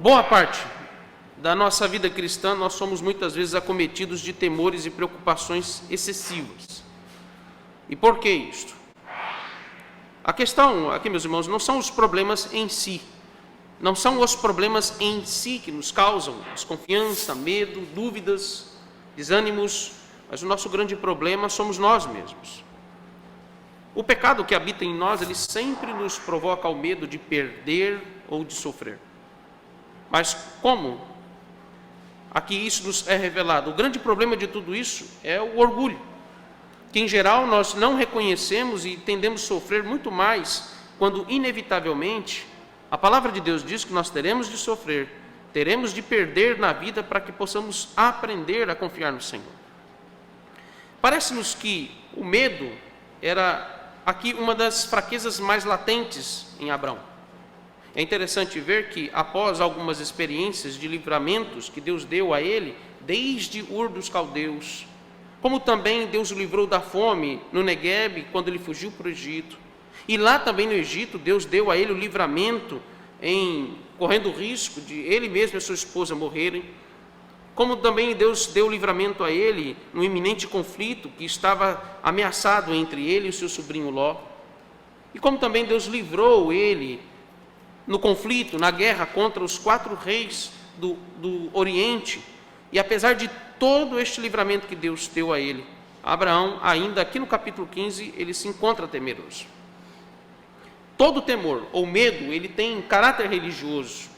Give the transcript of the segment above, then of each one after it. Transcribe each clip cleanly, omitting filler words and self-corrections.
Boa parte da nossa vida cristã, nós somos muitas vezes acometidos de temores e preocupações excessivas. E por que isto? A questão aqui, meus irmãos, não são os problemas em si. Não são os problemas em si que nos causam desconfiança, medo, dúvidas, desânimos, mas o nosso grande problema somos nós mesmos. O pecado que habita em nós, ele sempre nos provoca o medo de perder ou de sofrer. Mas como aqui isso nos é revelado? O grande problema de tudo isso é o orgulho, que em geral nós não reconhecemos e tendemos a sofrer muito mais quando inevitavelmente a palavra de Deus diz que nós teremos de sofrer, teremos de perder na vida para que possamos aprender a confiar no Senhor. Parece-nos que o medo era aqui uma das fraquezas mais latentes em Abrão. É interessante ver que após algumas experiências de livramentos que Deus deu a ele, desde Ur dos Caldeus, como também Deus o livrou da fome no Neguebe, quando ele fugiu para o Egito, e lá também no Egito, Deus deu a ele o livramento, correndo o risco de ele mesmo e a sua esposa morrerem, como também Deus deu o livramento a ele no iminente conflito que estava ameaçado entre ele e o seu sobrinho Ló, e como também Deus livrou ele no conflito, na guerra contra os 4 reis do Oriente. E apesar de todo este livramento que Deus deu a ele, Abraão, ainda aqui no capítulo 15, ele se encontra temeroso. Todo temor ou medo, ele tem caráter religioso.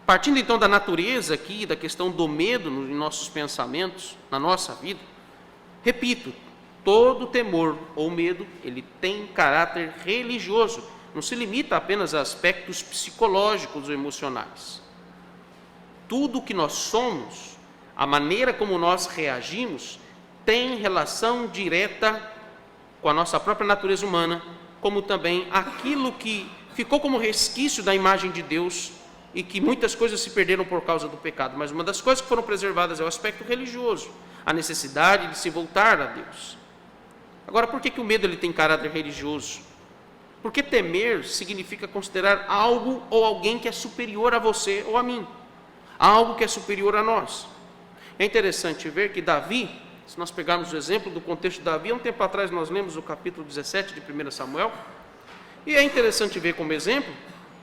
Partindo então da natureza aqui, da questão do medo em nossos pensamentos, na nossa vida, repito, todo temor ou medo, ele tem caráter religioso, não se limita apenas a aspectos psicológicos ou emocionais. Tudo o que nós somos, a maneira como nós reagimos, tem relação direta com a nossa própria natureza humana, como também aquilo que ficou como resquício da imagem de Deus e que muitas coisas se perderam por causa do pecado. Mas uma das coisas que foram preservadas é o aspecto religioso, a necessidade de se voltar a Deus. Agora, por que o medo ele tem caráter religioso? Porque temer significa considerar algo ou alguém que é superior a você ou a mim, algo que é superior a nós. É interessante ver que Davi, se nós pegarmos o exemplo do contexto de Davi, há um tempo atrás nós lemos o capítulo 17 de 1 Samuel, e é interessante ver como exemplo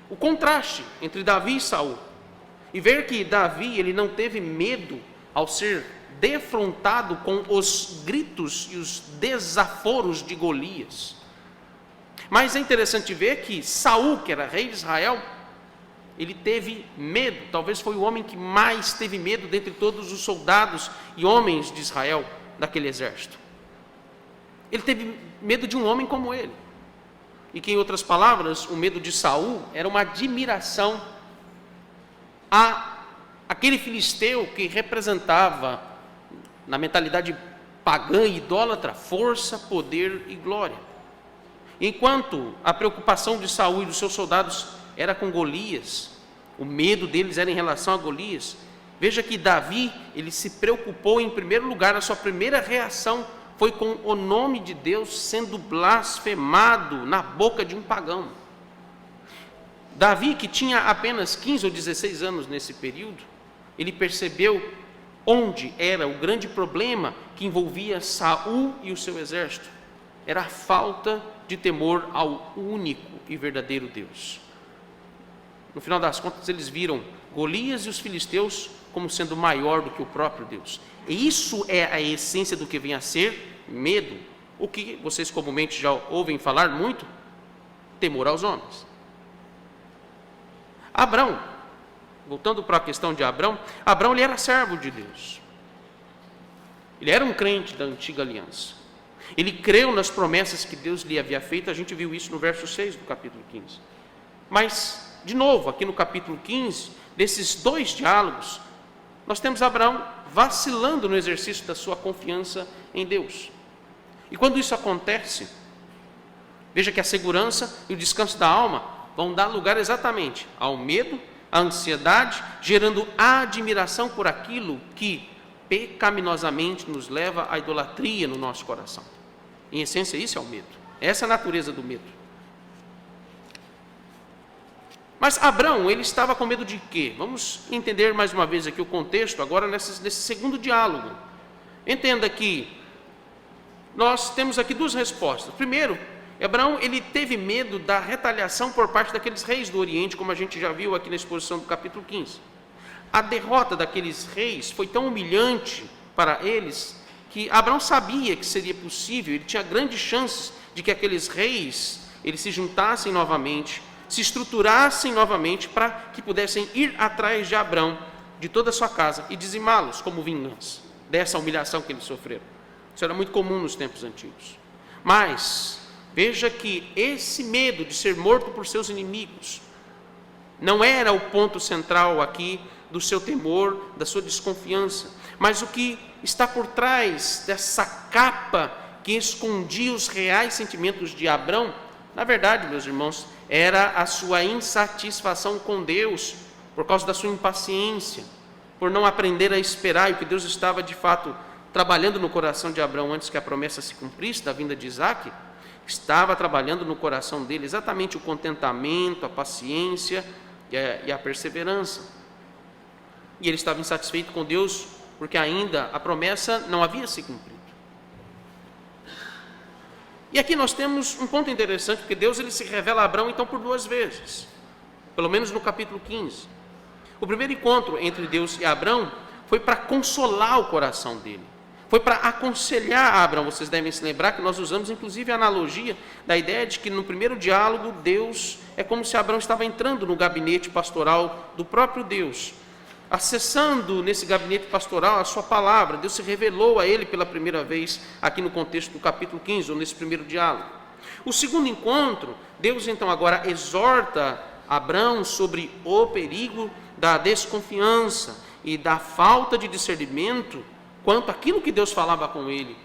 o contraste entre Davi e Saul, e ver que Davi ele não teve medo ao ser defrontado com os gritos e os desaforos de Golias. Mas é interessante ver que Saul, que era rei de Israel, ele teve medo, talvez foi o homem que mais teve medo dentre todos os soldados e homens de Israel, daquele exército. Ele teve medo de um homem como ele. E que, em outras palavras, o medo de Saul era uma admiração a aquele filisteu que representava, na mentalidade pagã e idólatra, força, poder e glória. Enquanto a preocupação de Saul e dos seus soldados era com Golias, o medo deles era em relação a Golias, veja que Davi, ele se preocupou em primeiro lugar, a sua primeira reação foi com o nome de Deus sendo blasfemado na boca de um pagão. Davi, que tinha apenas 15 ou 16 anos nesse período, ele percebeu onde era o grande problema que envolvia Saul e o seu exército. Era a falta de temor ao único e verdadeiro Deus. No final das contas, eles viram Golias e os filisteus como sendo maior do que o próprio Deus. E isso é a essência do que vem a ser medo. O que vocês comumente já ouvem falar muito, temor aos homens. Abrão, voltando para a questão de Abrão, Abrão ele era servo de Deus. Ele era um crente da antiga aliança. Ele creu nas promessas que Deus lhe havia feito, a gente viu isso no verso 6 do capítulo 15. Mas, de novo, aqui no capítulo 15, desses 2 diálogos, nós temos Abraão vacilando no exercício da sua confiança em Deus. E quando isso acontece, veja que a segurança e o descanso da alma vão dar lugar exatamente ao medo, à ansiedade, gerando admiração por aquilo que pecaminosamente nos leva à idolatria no nosso coração. Em essência, isso é o medo. Essa é a natureza do medo. Mas Abrão, ele estava com medo de quê? Vamos entender mais uma vez aqui o contexto, agora nesse segundo diálogo. Entenda que nós temos aqui duas respostas. Primeiro, Abraão, ele teve medo da retaliação por parte daqueles reis do Oriente, como a gente já viu aqui na exposição do capítulo 15. A derrota daqueles reis foi tão humilhante para eles, que Abraão sabia que seria possível, ele tinha grandes chances de que aqueles reis, eles se juntassem novamente, se estruturassem novamente, para que pudessem ir atrás de Abrão, de toda a sua casa, e dizimá-los como vingança dessa humilhação que eles sofreram. Isso era muito comum nos tempos antigos. Mas veja que esse medo de ser morto por seus inimigos não era o ponto central aqui do seu temor, da sua desconfiança, mas o que está por trás dessa capa que escondia os reais sentimentos de Abrão, na verdade, meus irmãos, era a sua insatisfação com Deus, por causa da sua impaciência, por não aprender a esperar, e o que Deus estava de fato trabalhando no coração de Abrão antes que a promessa se cumprisse da vinda de Isaque, estava trabalhando no coração dele exatamente o contentamento, a paciência e a perseverança. E ele estava insatisfeito com Deus porque ainda a promessa não havia se cumprido. E aqui nós temos um ponto interessante, porque Deus ele se revela a Abrão então por duas vezes, pelo menos no capítulo 15. O primeiro encontro entre Deus e Abrão foi para consolar o coração dele, foi para aconselhar a Abrão. Vocês devem se lembrar que nós usamos inclusive a analogia da ideia de que no primeiro diálogo Deus é como se Abrão estava entrando no gabinete pastoral do próprio Deus, acessando nesse gabinete pastoral a sua palavra. Deus se revelou a ele pela primeira vez aqui no contexto do capítulo 15, ou nesse primeiro diálogo. O segundo encontro, Deus então agora exorta Abrão sobre o perigo da desconfiança e da falta de discernimento quanto àquilo que Deus falava com ele.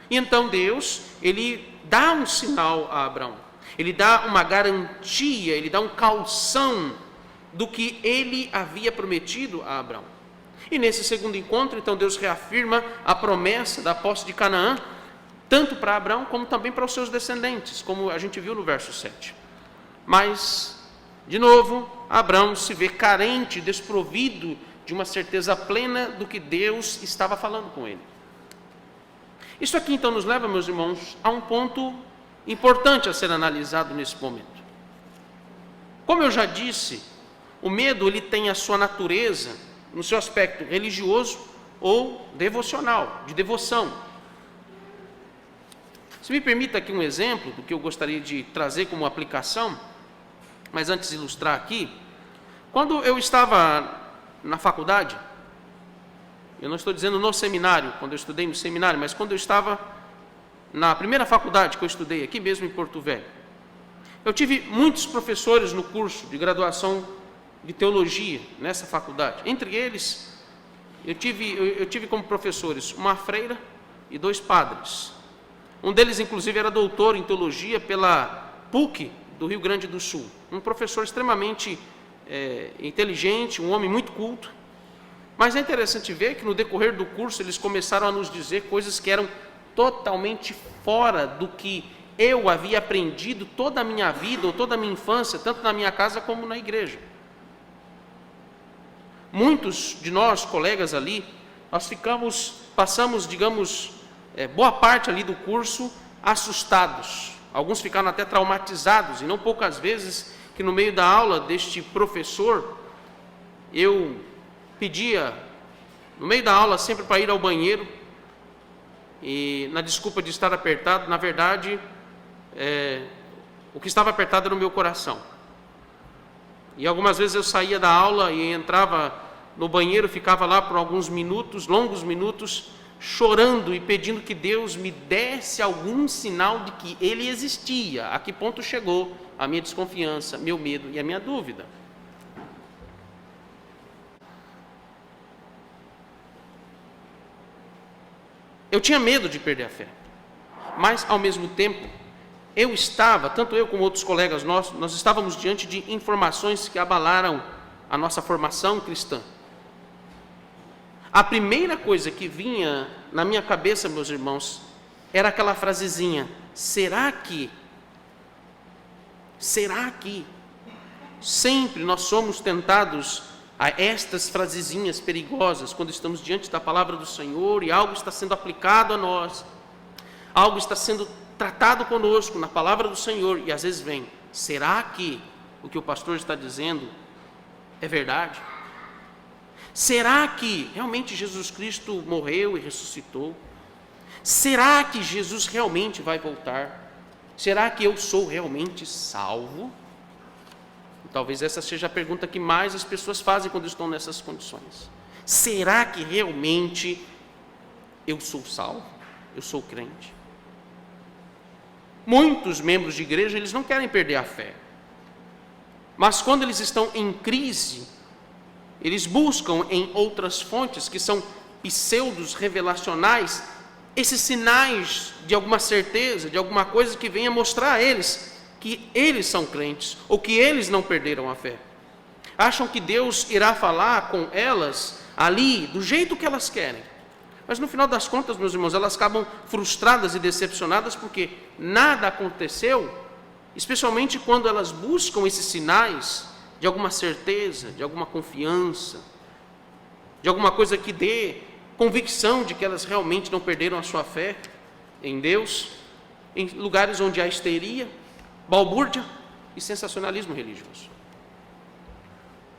E então Deus, ele dá um sinal a Abrão, ele dá uma garantia, ele dá um calção do que ele havia prometido a Abrão. E nesse segundo encontro, então, Deus reafirma a promessa da posse de Canaã, tanto para Abrão como também para os seus descendentes, como a gente viu no verso 7. Mas, de novo, Abrão se vê carente, desprovido de uma certeza plena do que Deus estava falando com ele. Isso aqui, então, nos leva, meus irmãos, a um ponto importante a ser analisado nesse momento. Como eu já disse, o medo ele tem a sua natureza no seu aspecto religioso ou devocional, de devoção. Se me permita aqui um exemplo do que eu gostaria de trazer como aplicação, mas antes de ilustrar aqui, quando eu estava na faculdade, eu não estou dizendo no seminário, quando eu estudei no seminário, mas quando eu estava na primeira faculdade que eu estudei, aqui mesmo em Porto Velho, eu tive muitos professores no curso de graduação de teologia nessa faculdade. Entre eles, eu tive como professores uma freira e 2 padres. Um deles, inclusive, era doutor em teologia pela PUC do Rio Grande do Sul. Um professor extremamente inteligente, um homem muito culto. Mas é interessante ver que no decorrer do curso eles começaram a nos dizer coisas que eram totalmente fora do que eu havia aprendido toda a minha vida ou toda a minha infância, tanto na minha casa como na igreja. Muitos de nós, colegas ali, passamos, digamos, boa parte ali do curso assustados. Alguns ficaram até traumatizados, e não poucas vezes que no meio da aula deste professor, eu pedia, no meio da aula, sempre para ir ao banheiro, e na desculpa de estar apertado, na verdade, o que estava apertado era o meu coração. E algumas vezes eu saía da aula e entrava no banheiro, ficava lá por alguns minutos, longos minutos, chorando e pedindo que Deus me desse algum sinal de que Ele existia. A que ponto chegou a minha desconfiança, meu medo e a minha dúvida? Eu tinha medo de perder a fé, mas ao mesmo tempo, tanto eu como outros colegas nossos, nós estávamos diante de informações que abalaram a nossa formação cristã. A primeira coisa que vinha na minha cabeça, meus irmãos, era aquela frasezinha: será que? sempre nós somos tentados a estas frasezinhas perigosas quando estamos diante da palavra do Senhor e algo está sendo aplicado a nós, algo está sendo tratado conosco na palavra do Senhor, e às vezes vem: será que o que o pastor está dizendo é verdade? Será que realmente Jesus Cristo morreu e ressuscitou? Será que Jesus realmente vai voltar? Será que eu sou realmente salvo? Talvez essa seja a pergunta que mais as pessoas fazem quando estão nessas condições. Será que realmente eu sou salvo? Eu sou crente? Muitos membros de igreja, eles não querem perder a fé. Mas quando eles estão em crise, eles buscam em outras fontes, que são pseudos revelacionais, esses sinais de alguma certeza, de alguma coisa que venha mostrar a eles que eles são crentes, ou que eles não perderam a fé. Acham que Deus irá falar com elas ali, do jeito que elas querem. Mas no final das contas, meus irmãos, elas acabam frustradas e decepcionadas porque nada aconteceu, especialmente quando elas buscam esses sinais de alguma certeza, de alguma confiança, de alguma coisa que dê convicção de que elas realmente não perderam a sua fé em Deus, em lugares onde há histeria, balbúrdia e sensacionalismo religioso.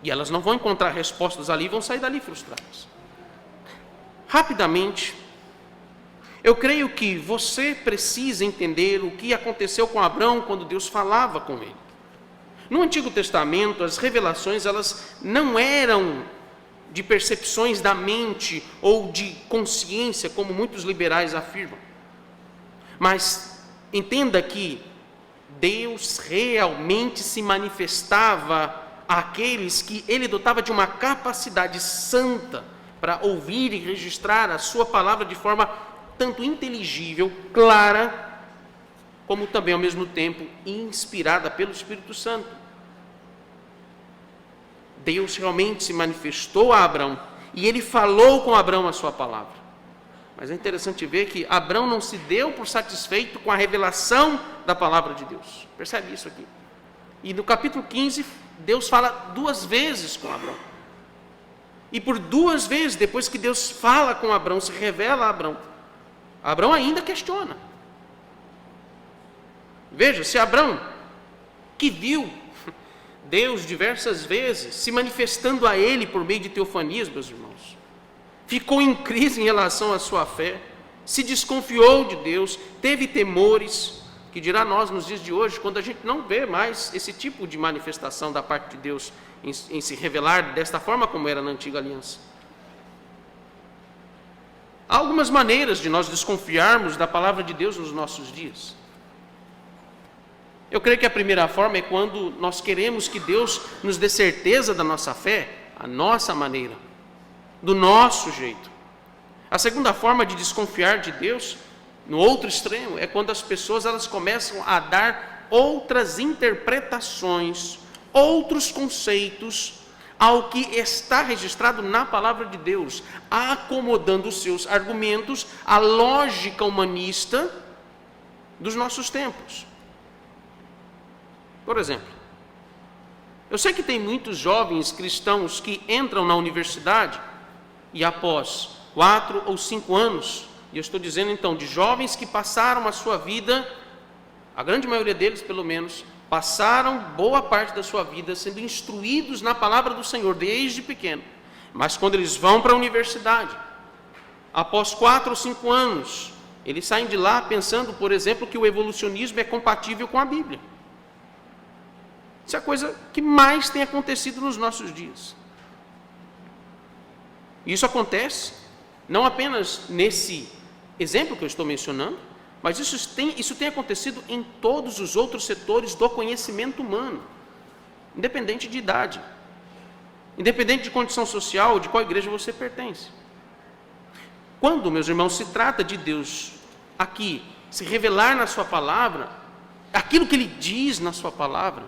E elas não vão encontrar respostas ali e vão sair dali frustradas. Rapidamente, eu creio que você precisa entender o que aconteceu com Abraão quando Deus falava com ele. No Antigo Testamento, as revelações, elas não eram de percepções da mente ou de consciência, como muitos liberais afirmam. Mas entenda que Deus realmente se manifestava àqueles que ele dotava de uma capacidade santa para ouvir e registrar a sua palavra de forma tanto inteligível, clara, como também ao mesmo tempo inspirada pelo Espírito Santo. Deus realmente se manifestou a Abraão e ele falou com Abraão a sua palavra. Mas é interessante ver que Abraão não se deu por satisfeito com a revelação da palavra de Deus. Percebe isso aqui? E no capítulo 15, Deus fala 2 vezes com Abraão. E por 2 vezes, depois que Deus fala com Abraão, se revela a Abraão, Abraão ainda questiona. Veja, se Abraão, que viu Deus diversas vezes se manifestando a ele por meio de teofanias, meus irmãos, ficou em crise em relação à sua fé, se desconfiou de Deus, teve temores, que dirá nós nos dias de hoje, quando a gente não vê mais esse tipo de manifestação da parte de Deus em se revelar desta forma como era na antiga aliança. Há algumas maneiras de nós desconfiarmos da palavra de Deus nos nossos dias. Eu creio que a primeira forma é quando nós queremos que Deus nos dê certeza da nossa fé, a nossa maneira, do nosso jeito. A segunda forma de desconfiar de Deus, no outro extremo, é quando as pessoas elas começam a dar outras interpretações, outros conceitos ao que está registrado na palavra de Deus, acomodando os seus argumentos à lógica humanista dos nossos tempos. Por exemplo, eu sei que tem muitos jovens cristãos que entram na universidade e após 4 ou 5 anos, e eu estou dizendo então de jovens que passaram a sua vida, a grande maioria deles pelo menos, passaram boa parte da sua vida sendo instruídos na palavra do Senhor desde pequeno, mas quando eles vão para a universidade, após 4 ou 5 anos, eles saem de lá pensando, por exemplo, que o evolucionismo é compatível com a Bíblia. Isso é a coisa que mais tem acontecido nos nossos dias. Isso acontece não apenas nesse exemplo que eu estou mencionando, mas isso tem acontecido em todos os outros setores do conhecimento humano, independente de idade, independente de condição social, de qual igreja você pertence. Quando, meus irmãos, se trata de Deus aqui se revelar na sua palavra, aquilo que Ele diz na sua palavra,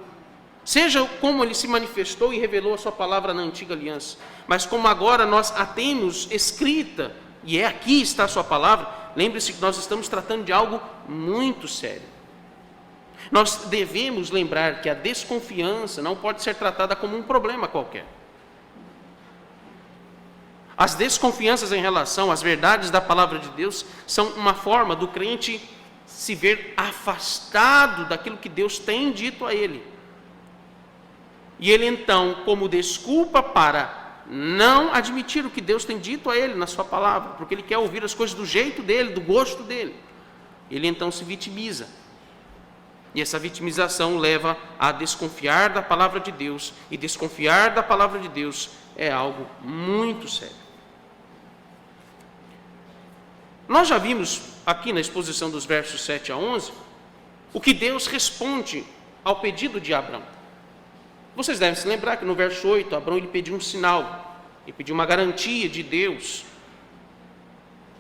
seja como Ele se manifestou e revelou a sua palavra na antiga aliança, mas como agora nós a temos escrita, e aqui está a sua palavra, lembre-se que nós estamos tratando de algo muito sério. Nós devemos lembrar que a desconfiança não pode ser tratada como um problema qualquer. As desconfianças em relação às verdades da palavra de Deus são uma forma do crente se ver afastado daquilo que Deus tem dito a ele. E ele então, como desculpa para não admitir o que Deus tem dito a ele na sua palavra, porque ele quer ouvir as coisas do jeito dele, do gosto dele, ele então se vitimiza. E essa vitimização leva a desconfiar da palavra de Deus, e desconfiar da palavra de Deus é algo muito sério. Nós já vimos aqui na exposição dos versos 7 a 11, o que Deus responde ao pedido de Abrão. Vocês devem se lembrar que no verso 8, Abrão ele pediu um sinal, ele pediu uma garantia de Deus.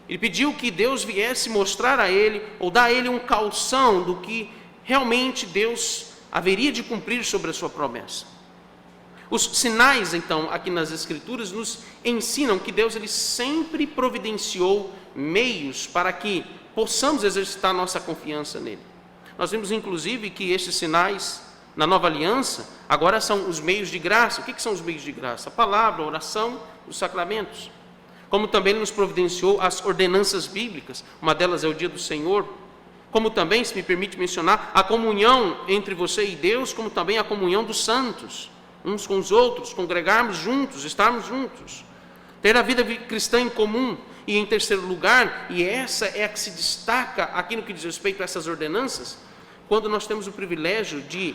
Ele pediu que Deus viesse mostrar a ele, ou dar a ele um calção do que realmente Deus haveria de cumprir sobre a sua promessa. Os sinais, então, aqui nas Escrituras, nos ensinam que Deus ele sempre providenciou meios para que possamos exercitar nossa confiança nele. Nós vimos, inclusive, que esses sinais na nova aliança agora são os meios de graça. O que são os meios de graça? A palavra, a oração, os sacramentos. Como também ele nos providenciou as ordenanças bíblicas, uma delas é o dia do Senhor. Como também, se me permite mencionar, a comunhão entre você e Deus, como também a comunhão dos santos, uns com os outros, congregarmos juntos, estarmos juntos, ter a vida cristã em comum. E em terceiro lugar, e essa é a que se destaca aqui no que diz respeito a essas ordenanças, quando nós temos o privilégio de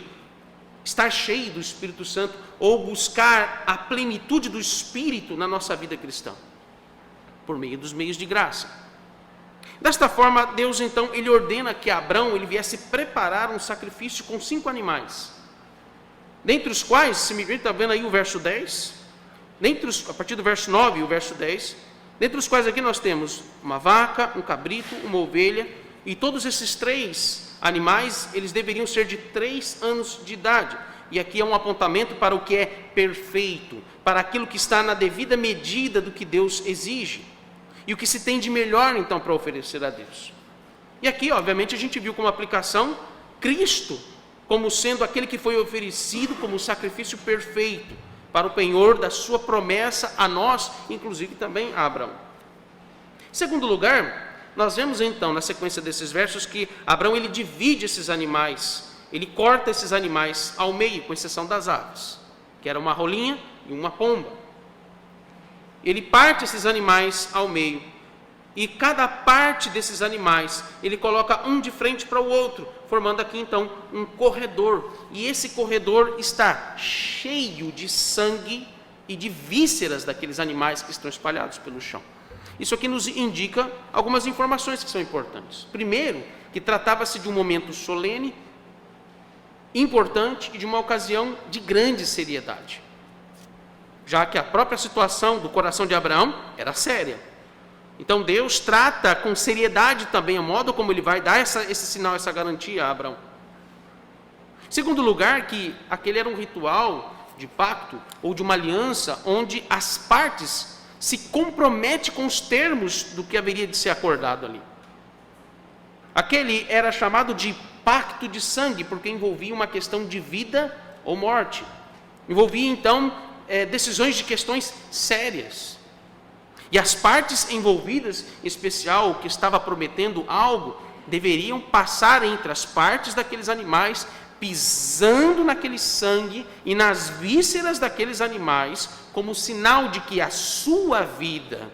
estar cheio do Espírito Santo, ou buscar a plenitude do Espírito na nossa vida cristã, por meio dos meios de graça. Desta forma, Deus então, ele ordena que Abrão ele viesse preparar um sacrifício com 5 animais, dentre os quais, se me permite, está vendo aí o verso 10, a partir do verso 9 e o verso 10, dentre os quais aqui nós temos uma vaca, um cabrito, uma ovelha, e todos esses 3 animais, eles deveriam ser de 3 anos de idade. E aqui é um apontamento para o que é perfeito, para aquilo que está na devida medida do que Deus exige, e o que se tem de melhor então para oferecer a Deus. E aqui, obviamente, a gente viu como aplicação Cristo, como sendo aquele que foi oferecido como sacrifício perfeito, para o penhor da sua promessa a nós, inclusive também a Abrão. Em segundo lugar, nós vemos então, na sequência desses versos, que Abrão ele divide esses animais, ele corta esses animais ao meio, com exceção das aves, que era uma rolinha e uma pomba. Ele parte esses animais ao meio, e cada parte desses animais, ele coloca um de frente para o outro, formando aqui então um corredor. E esse corredor está cheio de sangue e de vísceras daqueles animais que estão espalhados pelo chão. Isso aqui nos indica algumas informações que são importantes. Primeiro, que tratava-se de um momento solene, importante e de uma ocasião de grande seriedade, já que a própria situação do coração de Abraão era séria. Então Deus trata com seriedade também o modo como ele vai dar esse sinal, essa garantia a Abrão. Em segundo lugar, que aquele era um ritual de pacto ou de uma aliança onde as partes se comprometem com os termos do que haveria de ser acordado ali. Aquele era chamado de pacto de sangue, porque envolvia uma questão de vida ou morte. Envolvia então decisões de questões sérias. E as partes envolvidas, em especial o que estava prometendo algo, deveriam passar entre as partes daqueles animais, pisando naquele sangue e nas vísceras daqueles animais, como sinal de que a sua vida,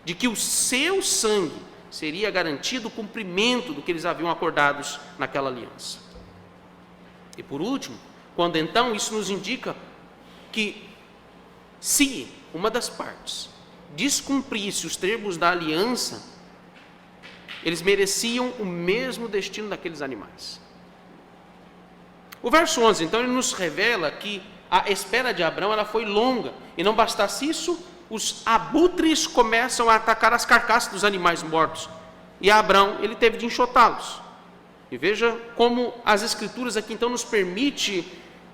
de que o seu sangue seria garantido o cumprimento do que eles haviam acordados naquela aliança. E por último, quando então isso nos indica que se uma das partes descumprisse os termos da aliança, eles mereciam o mesmo destino daqueles animais. O verso 11, então, ele nos revela que a espera de Abrão ela foi longa, e não bastasse isso, os abutres começam a atacar as carcaças dos animais mortos, e Abrão, ele teve de enxotá-los. E veja como as Escrituras aqui, então, nos permite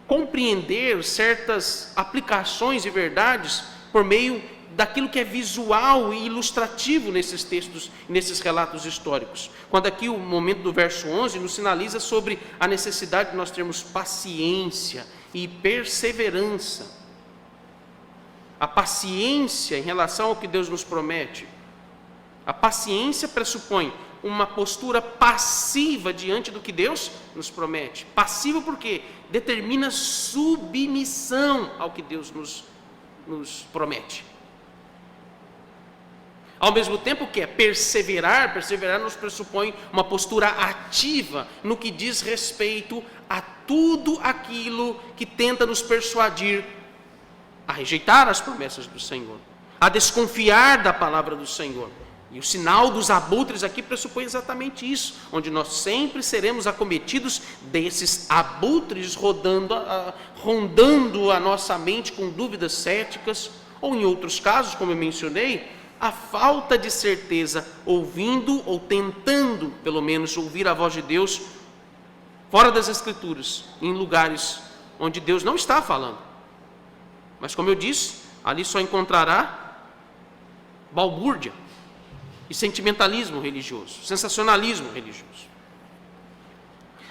compreender certas aplicações e verdades por meio daquilo que é visual e ilustrativo nesses textos, nesses relatos históricos. Quando aqui o momento do verso 11 nos sinaliza sobre a necessidade de nós termos paciência e perseverança. A paciência em relação ao que Deus nos promete. A paciência pressupõe uma postura passiva diante do que Deus nos promete. Passivo porque determina submissão ao que Deus nos promete. Ao mesmo tempo que é perseverar nos pressupõe uma postura ativa no que diz respeito a tudo aquilo que tenta nos persuadir a rejeitar as promessas do Senhor, a desconfiar da palavra do Senhor. E o sinal dos abutres aqui pressupõe exatamente isso, onde nós sempre seremos acometidos desses abutres rondando a nossa mente com dúvidas céticas, ou em outros casos, como eu mencionei, a falta de certeza, ouvindo ou tentando, pelo menos, ouvir a voz de Deus fora das Escrituras, em lugares onde Deus não está falando. Mas, como eu disse, ali só encontrará balbúrdia e sentimentalismo religioso, sensacionalismo religioso.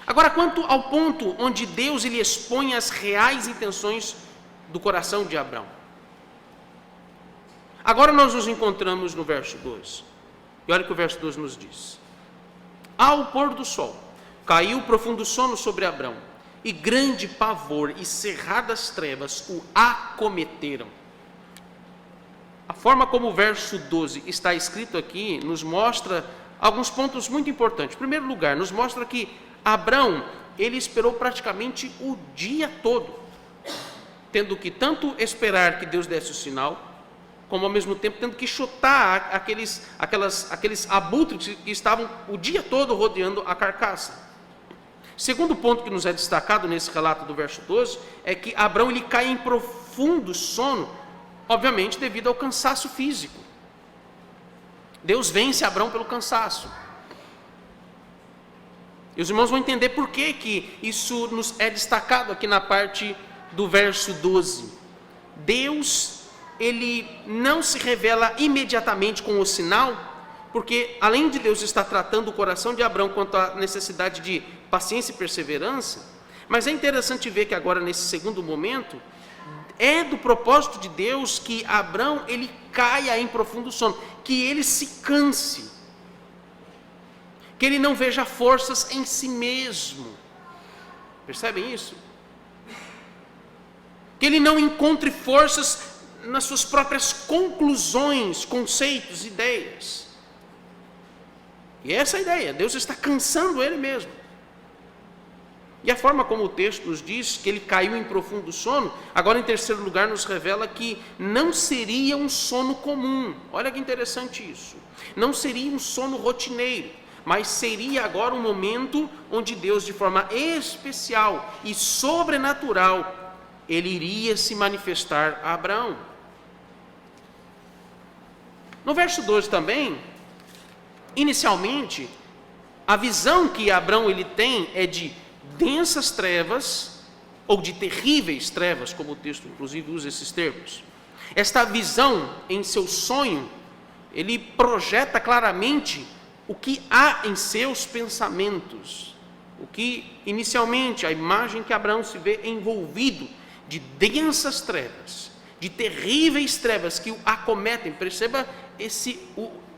Agora, quanto ao ponto onde Deus ele expõe as reais intenções do coração de Abrão. Agora nós nos encontramos no verso 12. E olha o que o verso 12 nos diz. Ao pôr do sol, caiu profundo sono sobre Abrão, e grande pavor e cerradas trevas o acometeram. A forma como o verso 12 está escrito aqui nos mostra alguns pontos muito importantes. Em primeiro lugar, nos mostra que Abrão, ele esperou praticamente o dia todo, tendo que tanto esperar que Deus desse o sinal, como ao mesmo tempo tendo que chutar aqueles abutres que estavam o dia todo rodeando a carcaça. Segundo ponto que nos é destacado nesse relato do verso 12, é que Abrão ele cai em profundo sono, obviamente devido ao cansaço físico. Deus vence Abrão pelo cansaço. E os irmãos vão entender por que isso nos é destacado aqui na parte do verso 12. Deus, ele não se revela imediatamente com o sinal, porque além de Deus estar tratando o coração de Abrão quanto à necessidade de paciência e perseverança, mas é interessante ver que agora nesse segundo momento, é do propósito de Deus que Abrão ele caia em profundo sono, que ele se canse, que ele não veja forças em si mesmo. Percebem isso? Que ele não encontre forças nas suas próprias conclusões, conceitos, ideias. E essa é a ideia, Deus está cansando ele mesmo. E a forma como o texto nos diz que ele caiu em profundo sono, agora em terceiro lugar nos revela que não seria um sono comum. Olha que interessante isso. Não seria um sono rotineiro, mas seria agora um momento onde Deus, de forma especial e sobrenatural, ele iria se manifestar a Abraão. No verso 12 também, inicialmente, a visão que Abrão ele tem é de densas trevas, ou de terríveis trevas, como o texto inclusive usa esses termos. Esta visão em seu sonho, ele projeta claramente o que há em seus pensamentos, o que inicialmente, a imagem que Abraão se vê envolvido de densas trevas, de terríveis trevas que o acometem. Perceba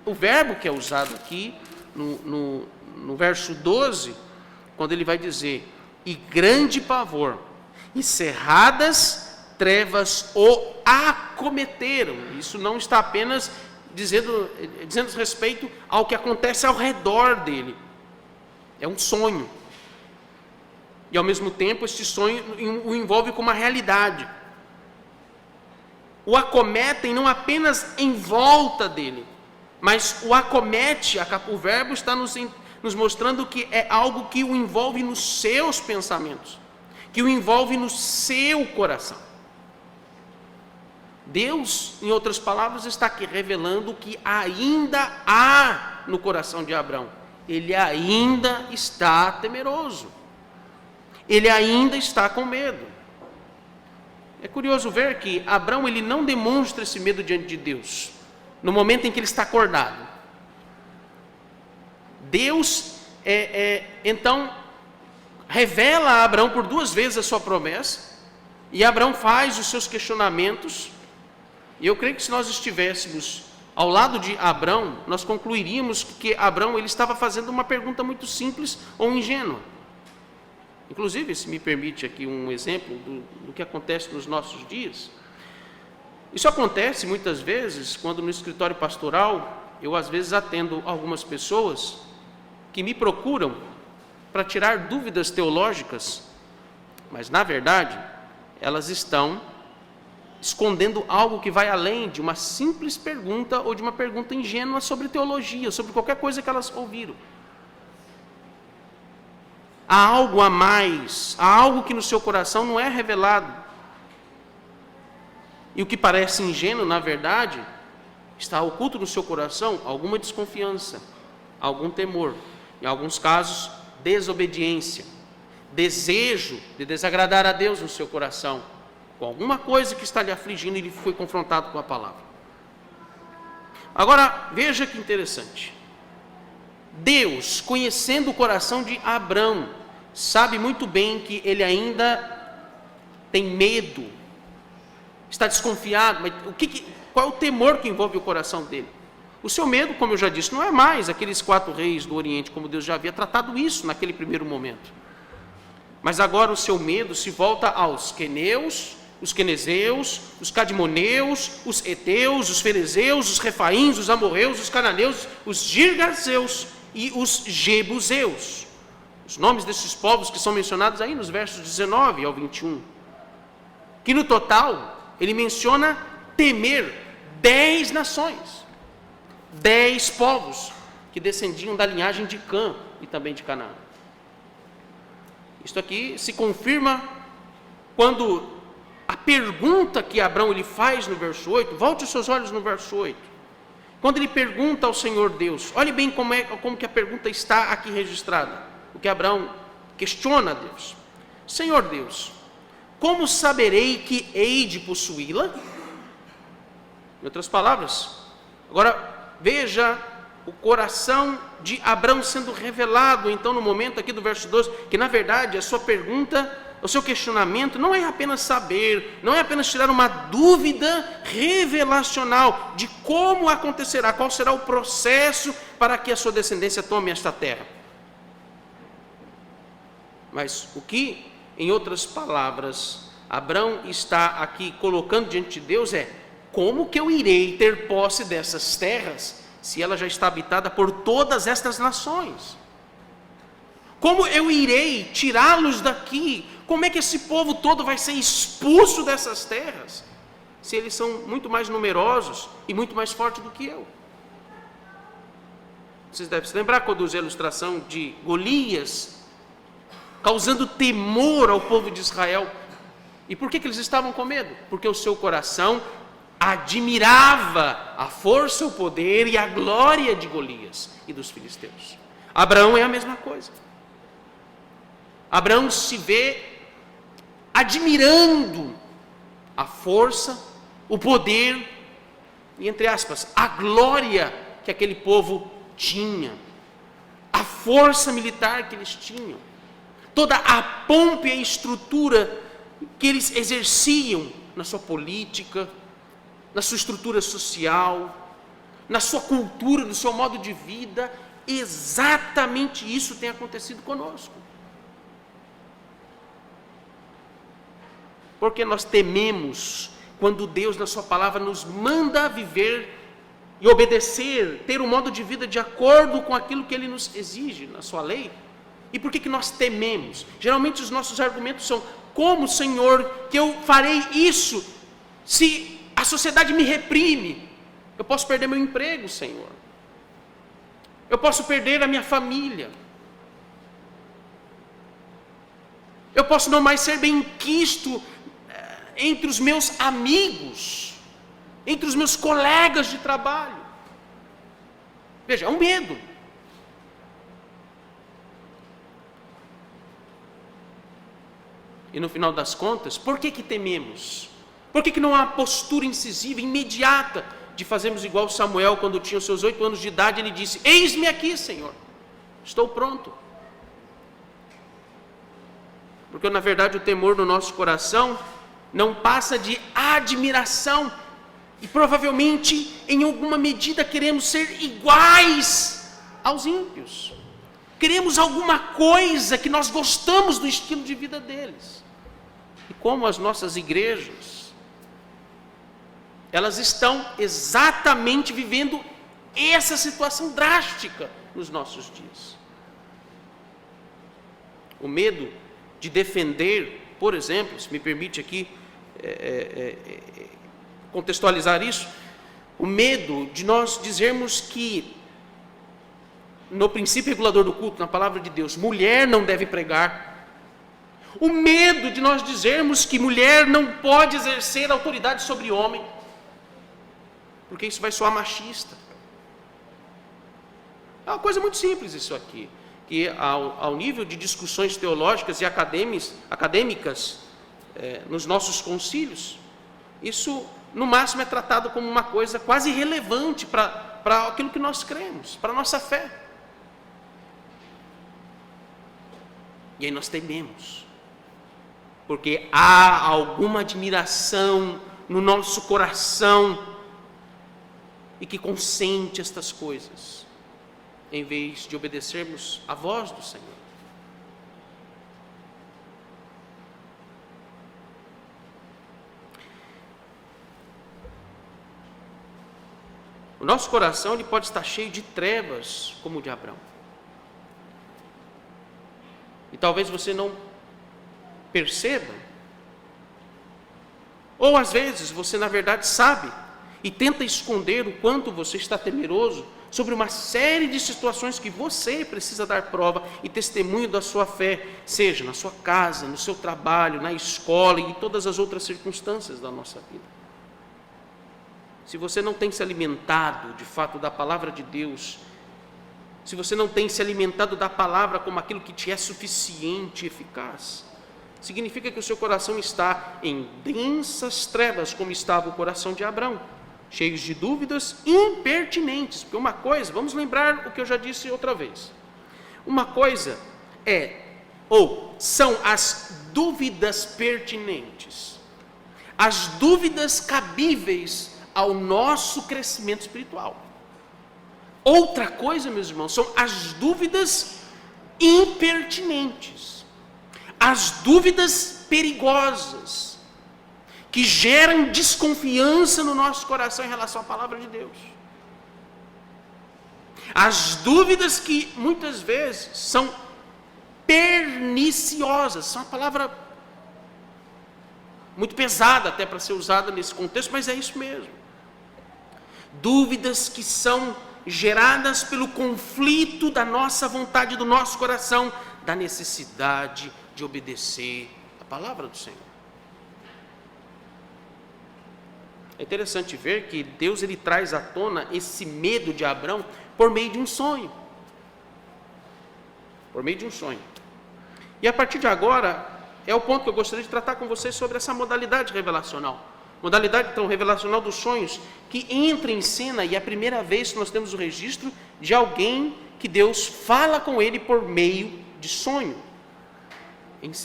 o verbo que é usado aqui no verso 12, quando ele vai dizer, e grande pavor, e cerradas trevas o acometeram. Isso não está apenas dizendo respeito ao que acontece ao redor dele. É um sonho. E ao mesmo tempo, este sonho o envolve com uma realidade. O acometem não apenas em volta dele, mas o acomete, o verbo está nos mostrando que é algo que o envolve nos seus pensamentos, que o envolve no seu coração. Deus, em outras palavras, está aqui revelando o que ainda há no coração de Abrão. Ele ainda está temeroso. Ele ainda está com medo. É curioso ver que Abrão ele não demonstra esse medo diante de Deus no momento em que ele está acordado. Deus então revela a Abrão por 2 vezes a sua promessa, e Abrão faz os seus questionamentos. E eu creio que se nós estivéssemos ao lado de Abrão, nós concluiríamos que Abrão ele estava fazendo uma pergunta muito simples ou ingênua. Inclusive, se me permite aqui um exemplo do que acontece nos nossos dias. Isso acontece muitas vezes quando no escritório pastoral eu às vezes atendo algumas pessoas que me procuram para tirar dúvidas teológicas, mas na verdade elas estão escondendo algo que vai além de uma simples pergunta ou de uma pergunta ingênua sobre teologia, sobre qualquer coisa que elas ouviram. Há algo a mais, há algo que no seu coração não é revelado. E o que parece ingênuo, na verdade, está oculto no seu coração alguma desconfiança, algum temor, em alguns casos, desobediência, desejo de desagradar a Deus no seu coração, com alguma coisa que está lhe afligindo e ele foi confrontado com a palavra. Agora, veja que interessante. Deus, conhecendo o coração de Abrão, sabe muito bem que ele ainda tem medo, está desconfiado, mas qual é o temor que envolve o coração dele? O seu medo, como eu já disse, não é mais aqueles 4 reis do Oriente, como Deus já havia tratado isso naquele primeiro momento. Mas agora o seu medo se volta aos queneus, os quenezeus, os cadmoneus, os heteus, os ferezeus, os refaíns, os amorreus, os cananeus, os girgazeus e os jebuseus. Os nomes desses povos que são mencionados aí nos versos 19 ao 21. Que no total, ele menciona temer 10 nações, 10 povos que descendiam da linhagem de Cã e também de Canaã. Isto aqui se confirma quando a pergunta que Abrão ele faz no verso 8, volte os seus olhos no verso 8. Quando ele pergunta ao Senhor Deus, olhe bem como que a pergunta está aqui registrada. O que Abrão questiona a Deus. Senhor Deus, como saberei que hei de possuí-la? Em outras palavras, agora veja o coração de Abrão sendo revelado, então no momento aqui do verso 12, que na verdade a sua pergunta, o seu questionamento não é apenas saber, não é apenas tirar uma dúvida revelacional de como acontecerá, qual será o processo para que a sua descendência tome esta terra. Mas o que, em outras palavras, Abrão está aqui colocando diante de Deus é: como que eu irei ter posse dessas terras, se ela já está habitada por todas estas nações? Como eu irei tirá-los daqui? Como é que esse povo todo vai ser expulso dessas terras, se eles são muito mais numerosos e muito mais fortes do que eu? Vocês devem se lembrar quando usei a ilustração de Golias, causando temor ao povo de Israel. E por que eles estavam com medo? Porque o seu coração admirava a força, o poder e a glória de Golias e dos filisteus. Abraão é a mesma coisa. Abraão se vê admirando a força, o poder e, entre aspas, a glória que aquele povo tinha, a força militar que eles tinham, toda a pompa e a estrutura que eles exerciam na sua política, na sua estrutura social, na sua cultura, no seu modo de vida. Exatamente isso tem acontecido conosco. Porque nós tememos quando Deus, na sua palavra, nos manda viver e obedecer, ter um modo de vida de acordo com aquilo que Ele nos exige na sua lei. E por que nós tememos? Geralmente os nossos argumentos são: como, Senhor, que eu farei isso se a sociedade me reprime? Eu posso perder meu emprego, Senhor. Eu posso perder a minha família. Eu posso não mais ser bem quisto entre os meus amigos, entre os meus colegas de trabalho. Veja, é um medo. E no final das contas, por que tememos? Por que não há postura incisiva, imediata, de fazermos igual Samuel, quando tinha os seus 8 anos de idade, ele disse: eis-me aqui, Senhor, estou pronto. Porque na verdade o temor no nosso coração não passa de admiração, e provavelmente em alguma medida queremos ser iguais aos ímpios. Queremos alguma coisa que nós gostamos do estilo de vida deles. E como as nossas igrejas, elas estão exatamente vivendo essa situação drástica nos nossos dias. O medo de defender, por exemplo, se me permite aqui contextualizar isso, o medo de nós dizermos que no princípio regulador do culto, na palavra de Deus, mulher não deve pregar. O medo de nós dizermos que mulher não pode exercer autoridade sobre homem, porque isso vai soar machista. É uma coisa muito simples isso aqui, que ao nível de discussões teológicas e acadêmicas nos nossos concílios, isso no máximo é tratado como uma coisa quase irrelevante para aquilo que nós cremos, para a nossa fé. E aí nós tememos, porque há alguma admiração no nosso coração e que consente estas coisas, em vez de obedecermos à voz do Senhor. O nosso coração ele pode estar cheio de trevas, como o de Abrão. E talvez você não perceba, ou às vezes você na verdade sabe e tenta esconder o quanto você está temeroso sobre uma série de situações que você precisa dar prova e testemunho da sua fé, seja na sua casa, no seu trabalho, na escola e em todas as outras circunstâncias da nossa vida. Se você não tem se alimentado de fato da palavra de Deus, se você não tem se alimentado da palavra como aquilo que te é suficiente e eficaz, significa que o seu coração está em densas trevas, como estava o coração de Abrão, cheios de dúvidas impertinentes. Porque uma coisa, vamos lembrar o que eu já disse outra vez, uma coisa são as dúvidas pertinentes, as dúvidas cabíveis ao nosso crescimento espiritual. Outra coisa, meus irmãos, são as dúvidas impertinentes, as dúvidas perigosas, que geram desconfiança no nosso coração em relação à palavra de Deus. As dúvidas que muitas vezes são perniciosas, são uma palavra muito pesada até para ser usada nesse contexto, mas é isso mesmo. Dúvidas que são geradas pelo conflito da nossa vontade, do nosso coração, da necessidade de obedecer a palavra do Senhor. É interessante ver que Deus ele traz à tona esse medo de Abrão por meio de um sonho. Por meio de um sonho. E a partir de agora, é o ponto que eu gostaria de tratar com vocês sobre essa modalidade revelacional. Modalidade, então, revelacional dos sonhos, que entra em cena, e é a primeira vez que nós temos o registro de alguém que Deus fala com ele por meio de sonho.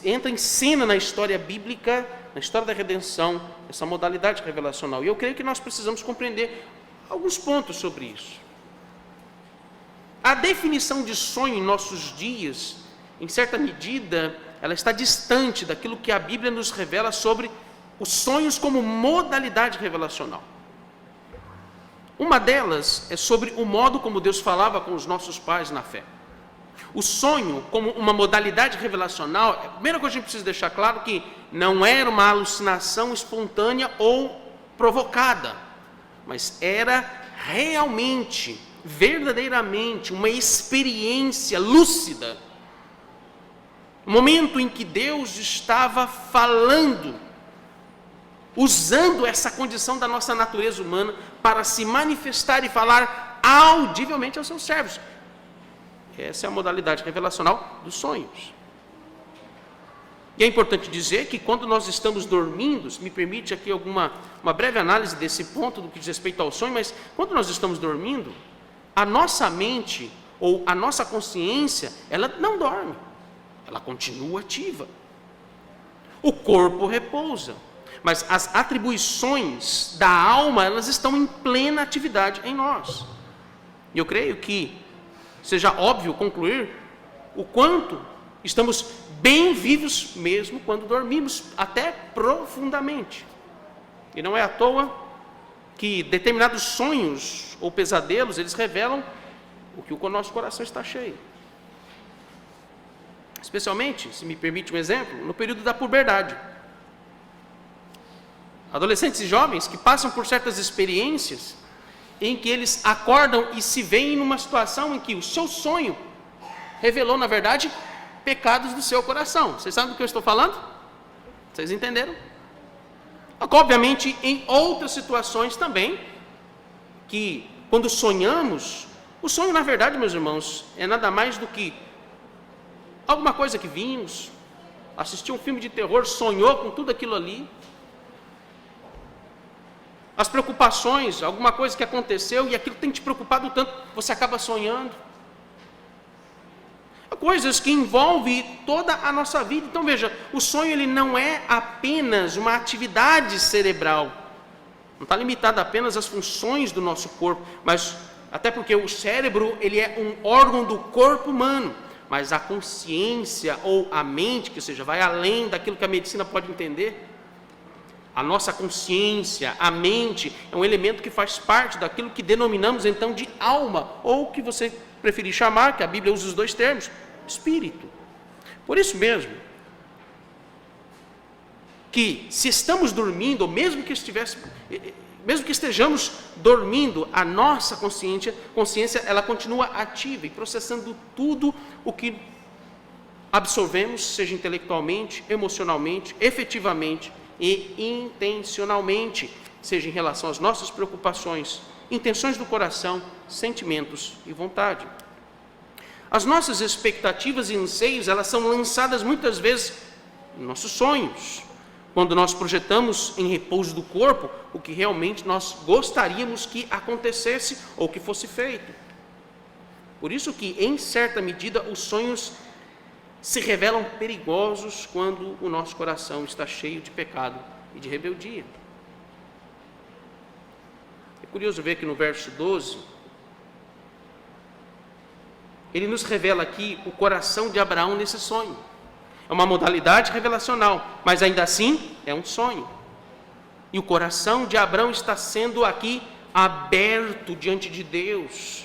Entra em cena na história bíblica, na história da redenção, essa modalidade revelacional. E eu creio que nós precisamos compreender alguns pontos sobre isso. A definição de sonho em nossos dias, em certa medida, ela está distante daquilo que a Bíblia nos revela sobre os sonhos como modalidade revelacional. Uma delas é sobre o modo como Deus falava com os nossos pais na fé. O sonho como uma modalidade revelacional, a primeira coisa que a gente precisa deixar claro que não era uma alucinação espontânea ou provocada, mas era realmente, verdadeiramente, uma experiência lúcida. O momento em que Deus estava falando, usando essa condição da nossa natureza humana para se manifestar e falar audivelmente aos seus servos. Essa é a modalidade revelacional dos sonhos. E é importante dizer que quando nós estamos dormindo, se me permite aqui uma breve análise desse ponto do que diz respeito ao sonho, mas quando nós estamos dormindo, a nossa mente ou a nossa consciência, ela não dorme, ela continua ativa. O corpo repousa, mas as atribuições da alma, elas estão em plena atividade em nós. E eu creio que seja óbvio concluir o quanto estamos bem vivos mesmo quando dormimos, até profundamente. E não é à toa que determinados sonhos ou pesadelos, eles revelam o que o nosso coração está cheio. Especialmente, se me permite um exemplo, no período da puberdade. Adolescentes e jovens que passam por certas experiências em que eles acordam e se veem numa situação em que o seu sonho revelou, na verdade, pecados do seu coração. Vocês sabem do que eu estou falando? Vocês entenderam? Obviamente, em outras situações também, que quando sonhamos, o sonho, na verdade, meus irmãos, é nada mais do que alguma coisa que vimos, assistiu um filme de terror, sonhou com tudo aquilo ali. As preocupações, alguma coisa que aconteceu e aquilo tem te preocupado tanto, você acaba sonhando. Coisas que envolvem toda a nossa vida. Então veja, o sonho ele não é apenas uma atividade cerebral, não está limitado apenas às funções do nosso corpo, mas até porque o cérebro ele é um órgão do corpo humano, mas a consciência ou a mente, que seja, vai além daquilo que a medicina pode entender. A nossa consciência, a mente, é um elemento que faz parte daquilo que denominamos então de alma, ou que você preferir chamar, que a Bíblia usa os dois termos, espírito. Por isso mesmo, que se estamos dormindo, ou mesmo que estejamos dormindo, a nossa consciência ela continua ativa e processando tudo o que absorvemos, seja intelectualmente, emocionalmente, efetivamente e intencionalmente, seja em relação às nossas preocupações, intenções do coração, sentimentos e vontade. As nossas expectativas e anseios, elas são lançadas muitas vezes em nossos sonhos, quando nós projetamos em repouso do corpo o que realmente nós gostaríamos que acontecesse ou que fosse feito. Por isso que, em certa medida, os sonhos se revelam perigosos quando o nosso coração está cheio de pecado e de rebeldia. É curioso ver que no verso 12, ele nos revela aqui o coração de Abraão nesse sonho. É uma modalidade revelacional, mas ainda assim é um sonho. E o coração de Abraão está sendo aqui aberto diante de Deus.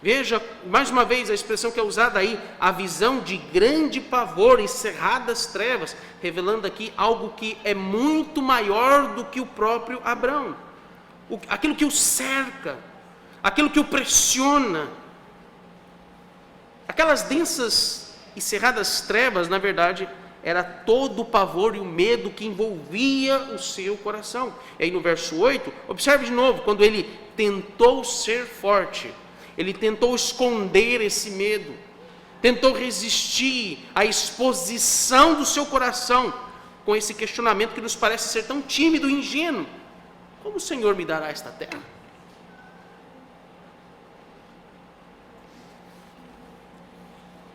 Veja, mais uma vez, a expressão que é usada aí, a visão de grande pavor e cerradas trevas, revelando aqui algo que é muito maior do que o próprio Abraão. Aquilo que o cerca, aquilo que o pressiona. Aquelas densas e cerradas trevas, na verdade, era todo o pavor e o medo que envolvia o seu coração. E aí no verso 8, observe de novo, quando ele tentou ser forte, ele tentou esconder esse medo, tentou resistir à exposição do seu coração com esse questionamento que nos parece ser tão tímido e ingênuo: como o Senhor me dará esta terra?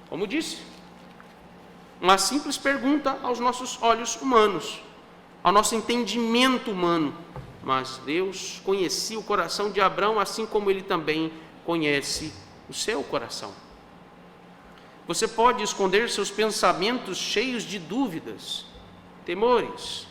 Como disse, uma simples pergunta aos nossos olhos humanos, ao nosso entendimento humano, mas Deus conhecia o coração de Abraão assim como ele também conhece o seu coração. Você pode esconder seus pensamentos cheios de dúvidas, temores,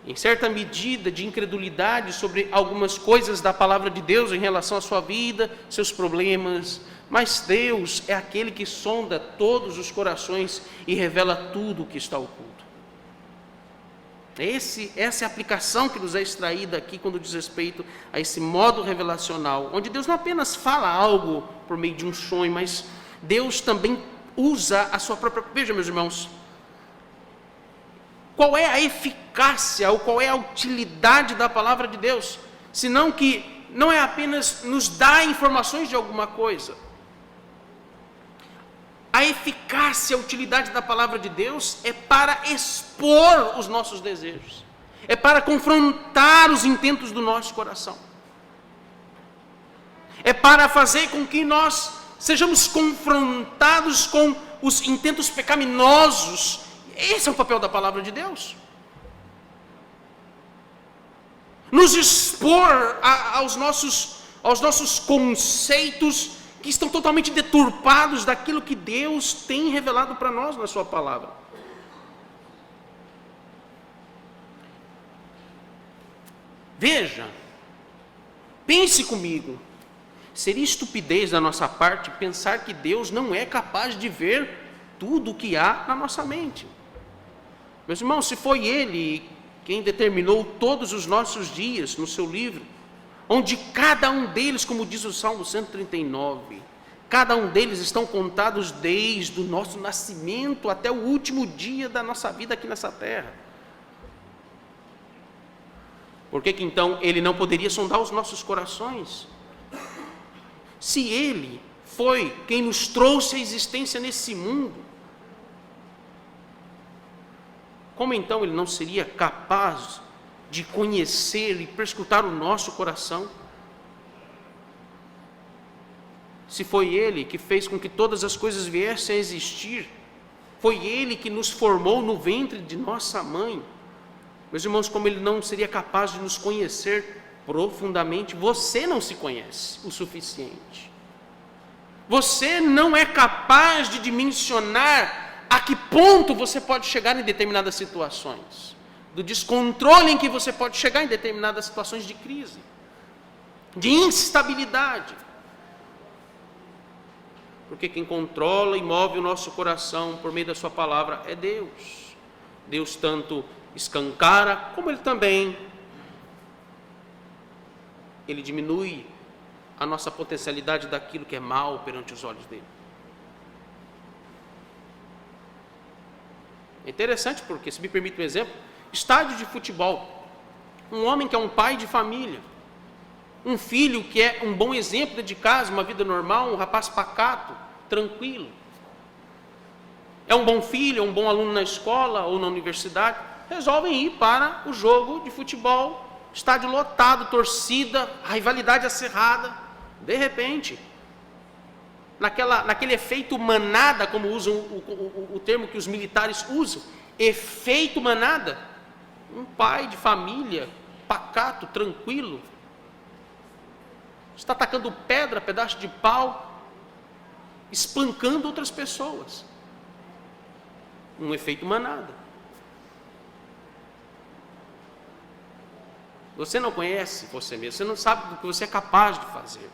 em certa medida de incredulidade sobre algumas coisas da palavra de Deus em relação à sua vida, seus problemas, mas Deus é aquele que sonda todos os corações e revela tudo o que está oculto. Essa é a aplicação que nos é extraída aqui quando diz respeito a esse modo revelacional, onde Deus não apenas fala algo por meio de um sonho, mas Deus também usa a sua própria... Veja, meus irmãos, qual é a eficácia ou qual é a utilidade da palavra de Deus, senão que não é apenas nos dar informações de alguma coisa. a eficácia, a utilidade da palavra de Deus é para expor os nossos desejos, é para confrontar os intentos do nosso coração, é para fazer com que nós sejamos confrontados com os intentos pecaminosos. Esse é o papel da palavra de Deus. Nos expor aos nossos conceitos que estão totalmente deturpados daquilo que Deus tem revelado para nós na sua palavra. Veja, pense comigo, seria estupidez da nossa parte pensar que Deus não é capaz de ver tudo o que há na nossa mente. Meus irmãos, se foi Ele quem determinou todos os nossos dias no seu livro, onde cada um deles, como diz o Salmo 139, cada um deles estão contados desde o nosso nascimento até o último dia da nossa vida aqui nessa terra. Por que então Ele não poderia sondar os nossos corações? Se Ele foi quem nos trouxe à existência nesse mundo, como então Ele não seria capaz de conhecer e perscrutar o nosso coração? Se foi Ele que fez com que todas as coisas viessem a existir, foi Ele que nos formou no ventre de nossa mãe, meus irmãos, como Ele não seria capaz de nos conhecer profundamente? Você não se conhece o suficiente. Você não é capaz de dimensionar a que ponto você pode chegar em determinadas situações, do descontrole em que você pode chegar em determinadas situações de crise, de instabilidade. Porque quem controla e move o nosso coração por meio da sua palavra é Deus. Deus tanto escancara, como Ele também diminui a nossa potencialidade daquilo que é mal perante os olhos dele. É interessante porque, se me permite um exemplo, estádio de futebol, um homem que é um pai de família, um filho que é um bom exemplo de casa, uma vida normal, um rapaz pacato, tranquilo, é um bom filho, é um bom aluno na escola ou na universidade, resolvem ir para o jogo de futebol, estádio lotado, torcida, rivalidade acirrada. De repente, naquele efeito manada, como usam o termo que os militares usam, efeito manada, um pai de família, pacato, tranquilo, está atacando pedra, pedaço de pau, espancando outras pessoas. Um efeito manada. Você não conhece você mesmo, você não sabe do que você é capaz de fazer.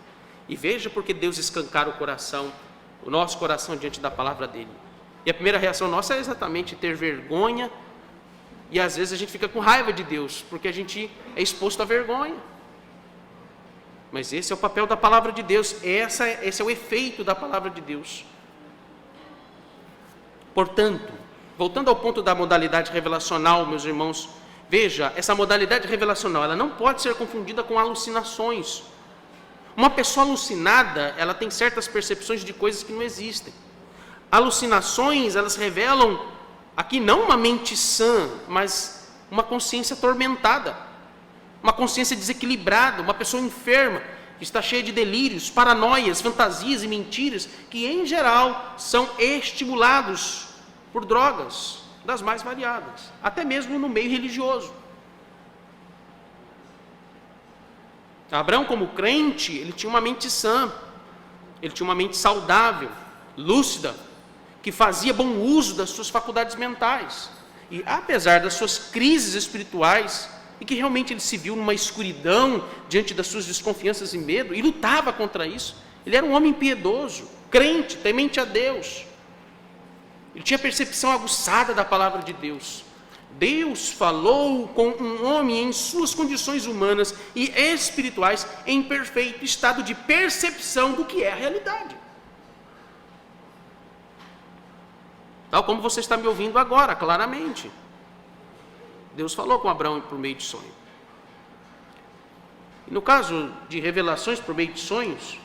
E veja porque Deus escancara o nosso coração diante da palavra dele. E a primeira reação nossa é exatamente ter vergonha, e às vezes a gente fica com raiva de Deus, porque a gente é exposto à vergonha. Mas esse é o papel da palavra de Deus, esse é o efeito da palavra de Deus. Portanto, voltando ao ponto da modalidade revelacional, meus irmãos, veja, essa modalidade revelacional, ela não pode ser confundida com alucinações. Uma pessoa alucinada, ela tem certas percepções de coisas que não existem. Alucinações, elas revelam, aqui não uma mente sã, mas uma consciência atormentada, uma consciência desequilibrada, uma pessoa enferma, que está cheia de delírios, paranoias, fantasias e mentiras, que em geral são estimulados por drogas das mais variadas, até mesmo no meio religioso. Abraão, como crente, ele tinha uma mente sã, ele tinha uma mente saudável, lúcida, que fazia bom uso das suas faculdades mentais. E apesar das suas crises espirituais, e que realmente ele se viu numa escuridão diante das suas desconfianças e medo, e lutava contra isso, ele era um homem piedoso, crente, temente a Deus. Ele tinha percepção aguçada da palavra de Deus. Deus falou com um homem em suas condições humanas e espirituais, em perfeito estado de percepção do que é a realidade. Tal como você está me ouvindo agora, claramente. Deus falou com Abraão por meio de sonho. E no caso de revelações por meio de sonhos,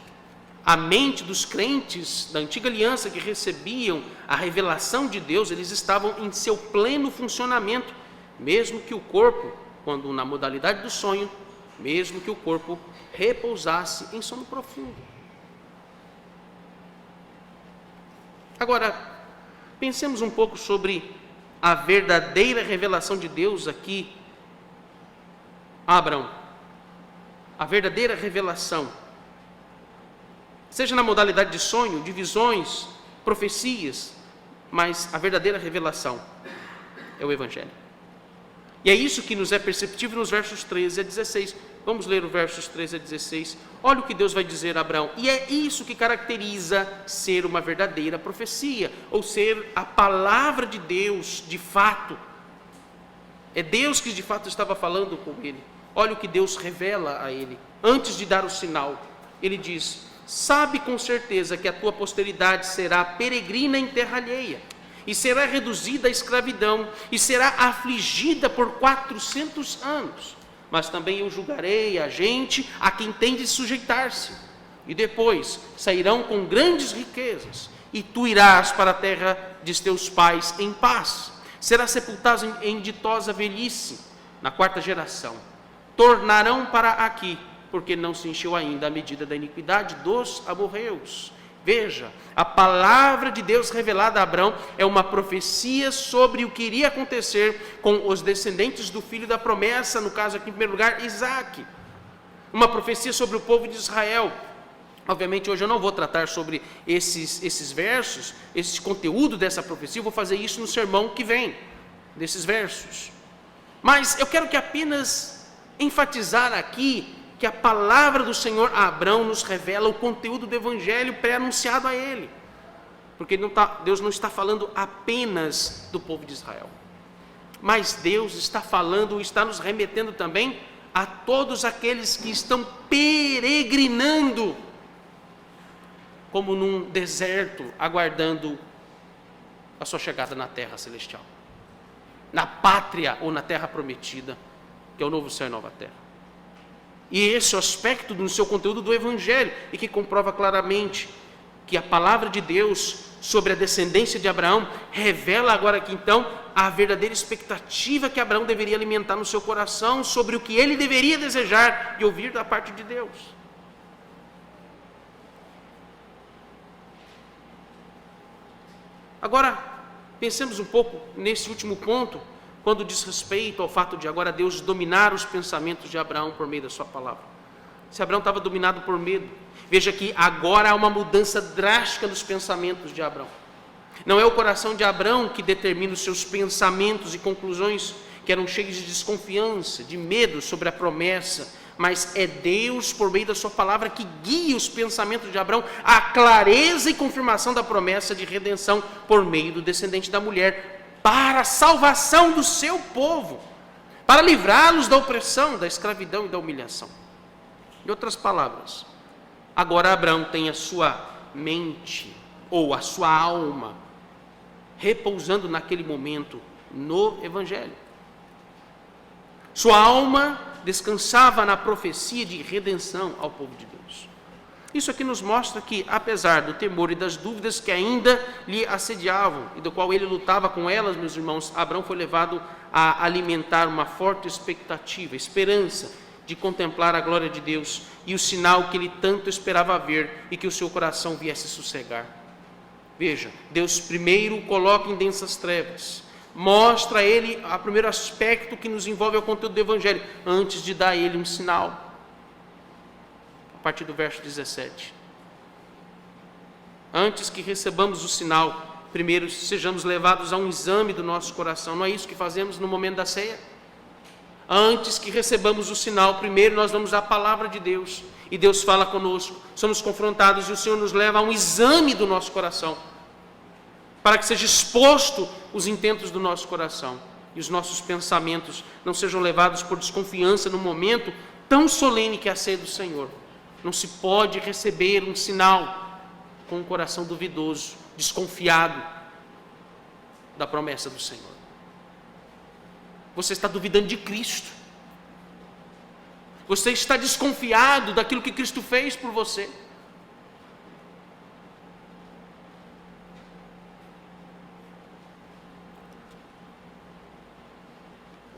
a mente dos crentes da antiga aliança que recebiam a revelação de Deus, eles estavam em seu pleno funcionamento, mesmo que o corpo, quando na modalidade do sonho, mesmo que o corpo repousasse em sono profundo. Agora, pensemos um pouco sobre a verdadeira revelação de Deus aqui a Abraão. A verdadeira revelação, seja na modalidade de sonho, de visões, profecias, mas a verdadeira revelação é o Evangelho. E é isso que nos é perceptível nos versos 13 a 16. Vamos ler os versos 13 a 16. Olha o que Deus vai dizer a Abraão. E é isso que caracteriza ser uma verdadeira profecia, ou ser a palavra de Deus de fato. É Deus que de fato estava falando com ele. Olha o que Deus revela a ele. Antes de dar o sinal, ele diz: sabe com certeza que a tua posteridade será peregrina em terra alheia, e será reduzida à escravidão, e será afligida por 400 anos. Mas também eu julgarei a gente a quem tem de sujeitar-se. E depois sairão com grandes riquezas, e tu irás para a terra de teus pais em paz. Serás sepultado em ditosa velhice, na 4ª geração. Tornarão para aqui, porque não se encheu ainda a medida da iniquidade dos amorreus. Veja, a palavra de Deus revelada a Abraão é uma profecia sobre o que iria acontecer com os descendentes do filho da promessa, no caso aqui em primeiro lugar, Isaque. Uma profecia sobre o povo de Israel. Obviamente hoje eu não vou tratar sobre esses versos, esse conteúdo dessa profecia, eu vou fazer isso no sermão que vem, desses versos. Mas eu quero que apenas enfatizar aqui que a palavra do Senhor a Abraão nos revela o conteúdo do Evangelho pré-anunciado a ele. Porque Deus não está falando apenas do povo de Israel, mas Deus está falando, está nos remetendo também a todos aqueles que estão peregrinando, como num deserto, aguardando a sua chegada na terra celestial, na pátria ou na terra prometida, que é o novo céu e nova terra. E esse é o aspecto no seu conteúdo do Evangelho, e que comprova claramente que a palavra de Deus sobre a descendência de Abraão revela agora que então a verdadeira expectativa que Abraão deveria alimentar no seu coração sobre o que ele deveria desejar e ouvir da parte de Deus. Agora, pensemos um pouco nesse último ponto, quando diz respeito ao fato de agora Deus dominar os pensamentos de Abraão por meio da sua palavra. Se Abraão estava dominado por medo, veja que agora há uma mudança drástica nos pensamentos de Abraão. Não é o coração de Abraão que determina os seus pensamentos e conclusões que eram cheios de desconfiança, de medo sobre a promessa, mas é Deus, por meio da sua palavra, que guia os pensamentos de Abraão à clareza e confirmação da promessa de redenção por meio do descendente da mulher, para a salvação do seu povo, para livrá-los da opressão, da escravidão e da humilhação. Em outras palavras, agora Abraão tem a sua mente, ou a sua alma, repousando naquele momento no Evangelho. Sua alma descansava na profecia de redenção ao povo de Deus. Isso aqui nos mostra que, apesar do temor e das dúvidas que ainda lhe assediavam, e do qual ele lutava com elas, meus irmãos, Abraão foi levado a alimentar uma forte expectativa, esperança de contemplar a glória de Deus e o sinal que ele tanto esperava ver e que o seu coração viesse sossegar. Veja, Deus primeiro o coloca em densas trevas, mostra a ele o primeiro aspecto que nos envolve ao conteúdo do Evangelho, antes de dar a ele um sinal. A partir do verso 17. Antes que recebamos o sinal, primeiro sejamos levados a um exame do nosso coração. Não é isso que fazemos no momento da ceia? Antes que recebamos o sinal, primeiro nós vamos à palavra de Deus, e Deus fala conosco, somos confrontados, e o Senhor nos leva a um exame do nosso coração, para que seja exposto os intentos do nosso coração, e os nossos pensamentos não sejam levados por desconfiança no momento tão solene que é a ceia do Senhor. Não se pode receber um sinal com um coração duvidoso, desconfiado da promessa do Senhor. Você está duvidando de Cristo. Você está desconfiado daquilo que Cristo fez por você.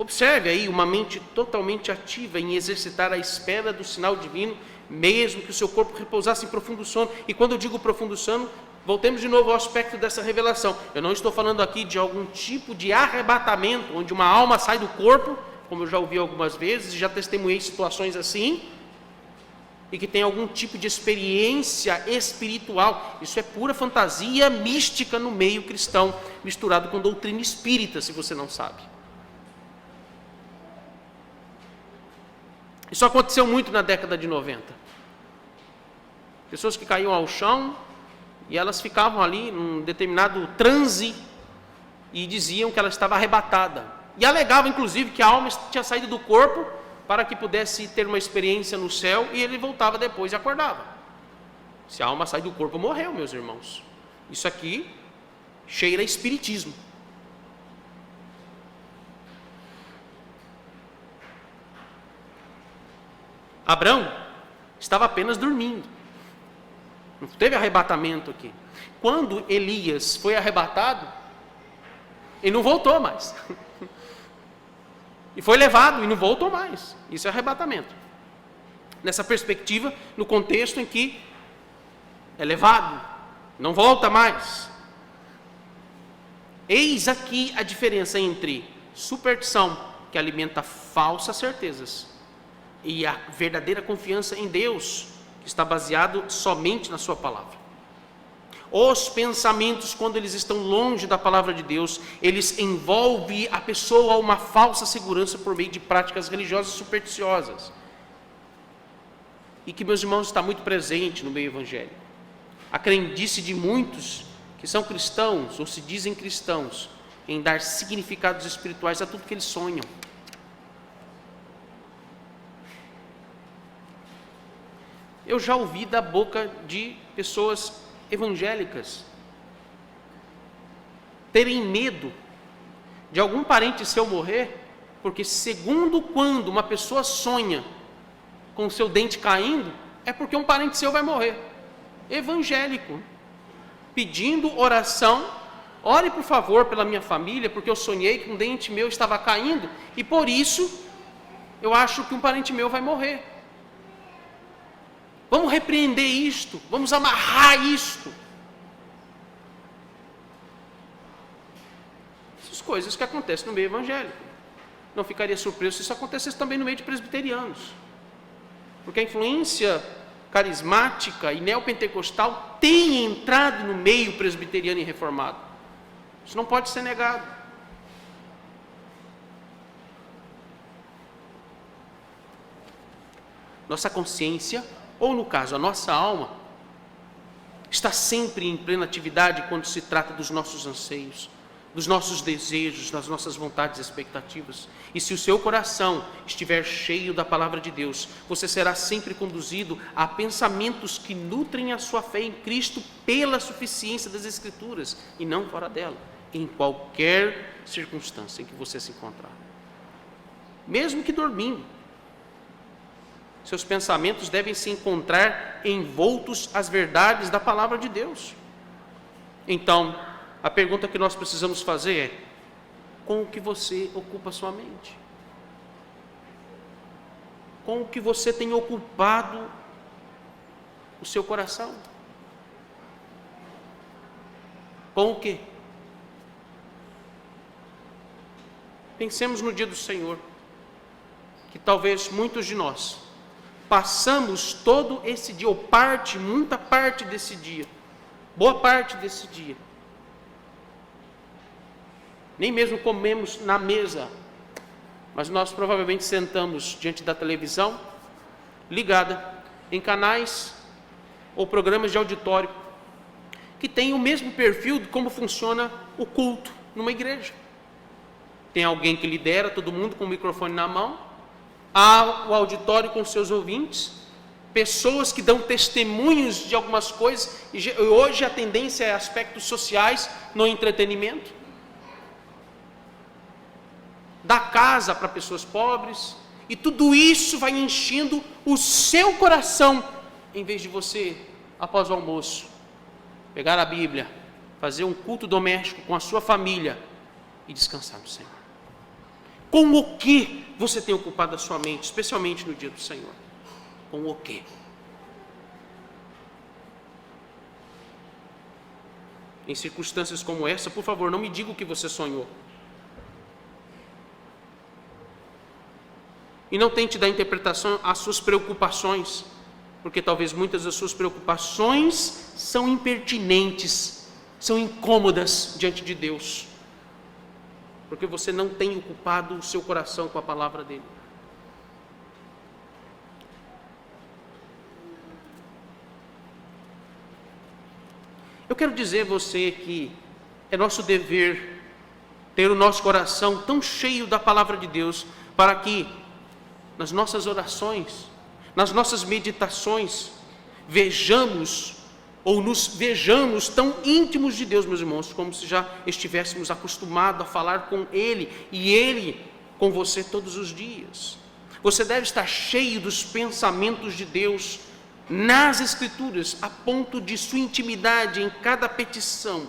Observe aí uma mente totalmente ativa em exercitar a espera do sinal divino, mesmo que o seu corpo repousasse em profundo sono. E quando eu digo profundo sono, voltemos de novo ao aspecto dessa revelação. Eu não estou falando aqui de algum tipo de arrebatamento, onde uma alma sai do corpo, como eu já ouvi algumas vezes, e já testemunhei situações assim, e que tem algum tipo de experiência espiritual. Isso é pura fantasia mística no meio cristão, misturado com doutrina espírita, se você não sabe. Isso aconteceu muito na década de 90. Pessoas que caíam ao chão e elas ficavam ali num determinado transe e diziam que ela estava arrebatada. E alegavam, inclusive, que a alma tinha saído do corpo para que pudesse ter uma experiência no céu e ele voltava depois e acordava. Se a alma sai do corpo, morreu, meus irmãos. Isso aqui cheira a espiritismo. Abraão estava apenas dormindo. Não teve arrebatamento aqui. Quando Elias foi arrebatado, ele não voltou mais. E foi levado e não voltou mais. Isso é arrebatamento. Nessa perspectiva, no contexto em que é levado, não volta mais. Eis aqui a diferença entre superstição, que alimenta falsas certezas, e a verdadeira confiança em Deus, que está baseado somente na sua palavra. Os pensamentos, quando eles estão longe da palavra de Deus, eles envolvem a pessoa a uma falsa segurança por meio de práticas religiosas supersticiosas. E que, meus irmãos, está muito presente no meio evangélico. A crendice de muitos que são cristãos, ou se dizem cristãos, em dar significados espirituais a tudo que eles sonham. Eu já ouvi da boca de pessoas evangélicas terem medo de algum parente seu morrer, porque segundo quando uma pessoa sonha com o seu dente caindo, é porque um parente seu vai morrer. Evangélico, pedindo oração, ore por favor pela minha família, porque eu sonhei que um dente meu estava caindo, e por isso eu acho que um parente meu vai morrer. Vamos repreender isto, vamos amarrar isto. Essas coisas que acontecem no meio evangélico. Não ficaria surpreso se isso acontecesse também no meio de presbiterianos. Porque a influência carismática e neopentecostal tem entrado no meio presbiteriano e reformado. Isso não pode ser negado. Nossa consciência, ou no caso, a nossa alma, está sempre em plena atividade quando se trata dos nossos anseios, dos nossos desejos, das nossas vontades e expectativas. E se o seu coração estiver cheio da palavra de Deus, você será sempre conduzido a pensamentos que nutrem a sua fé em Cristo pela suficiência das Escrituras e não fora dela, em qualquer circunstância em que você se encontrar. Mesmo que dormindo, seus pensamentos devem se encontrar envoltos às verdades da palavra de Deus. Então, a pergunta que nós precisamos fazer é: com o que você ocupa a sua mente? Com o que você tem ocupado o seu coração? Com o quê? Pensemos no dia do Senhor, que talvez muitos de nós passamos todo esse dia, ou muita parte desse dia, boa parte desse dia, nem mesmo comemos na mesa, mas nós provavelmente sentamos diante da televisão, ligada em canais ou programas de auditório, que tem o mesmo perfil de como funciona o culto numa igreja. Tem alguém que lidera todo mundo com o microfone na mão, há o auditório com seus ouvintes, pessoas que dão testemunhos de algumas coisas, e hoje a tendência é aspectos sociais no entretenimento, dá casa para pessoas pobres, e tudo isso vai enchendo o seu coração, em vez de você, após o almoço, pegar a Bíblia, fazer um culto doméstico com a sua família e descansar no Senhor. Com o que você tem ocupado a sua mente, especialmente no dia do Senhor? Com o que? Em circunstâncias como essa, por favor, não me diga o que você sonhou. E não tente dar interpretação às suas preocupações, porque talvez muitas das suas preocupações são impertinentes, são incômodas diante de Deus, porque você não tem ocupado o seu coração com a palavra dele. Eu quero dizer a você que é nosso dever ter o nosso coração tão cheio da palavra de Deus, para que nas nossas orações, nas nossas meditações, vejamos ou nos vejamos tão íntimos de Deus, meus irmãos, como se já estivéssemos acostumados a falar com Ele e Ele com você todos os dias. Você deve estar cheio dos pensamentos de Deus nas Escrituras, a ponto de sua intimidade em cada petição,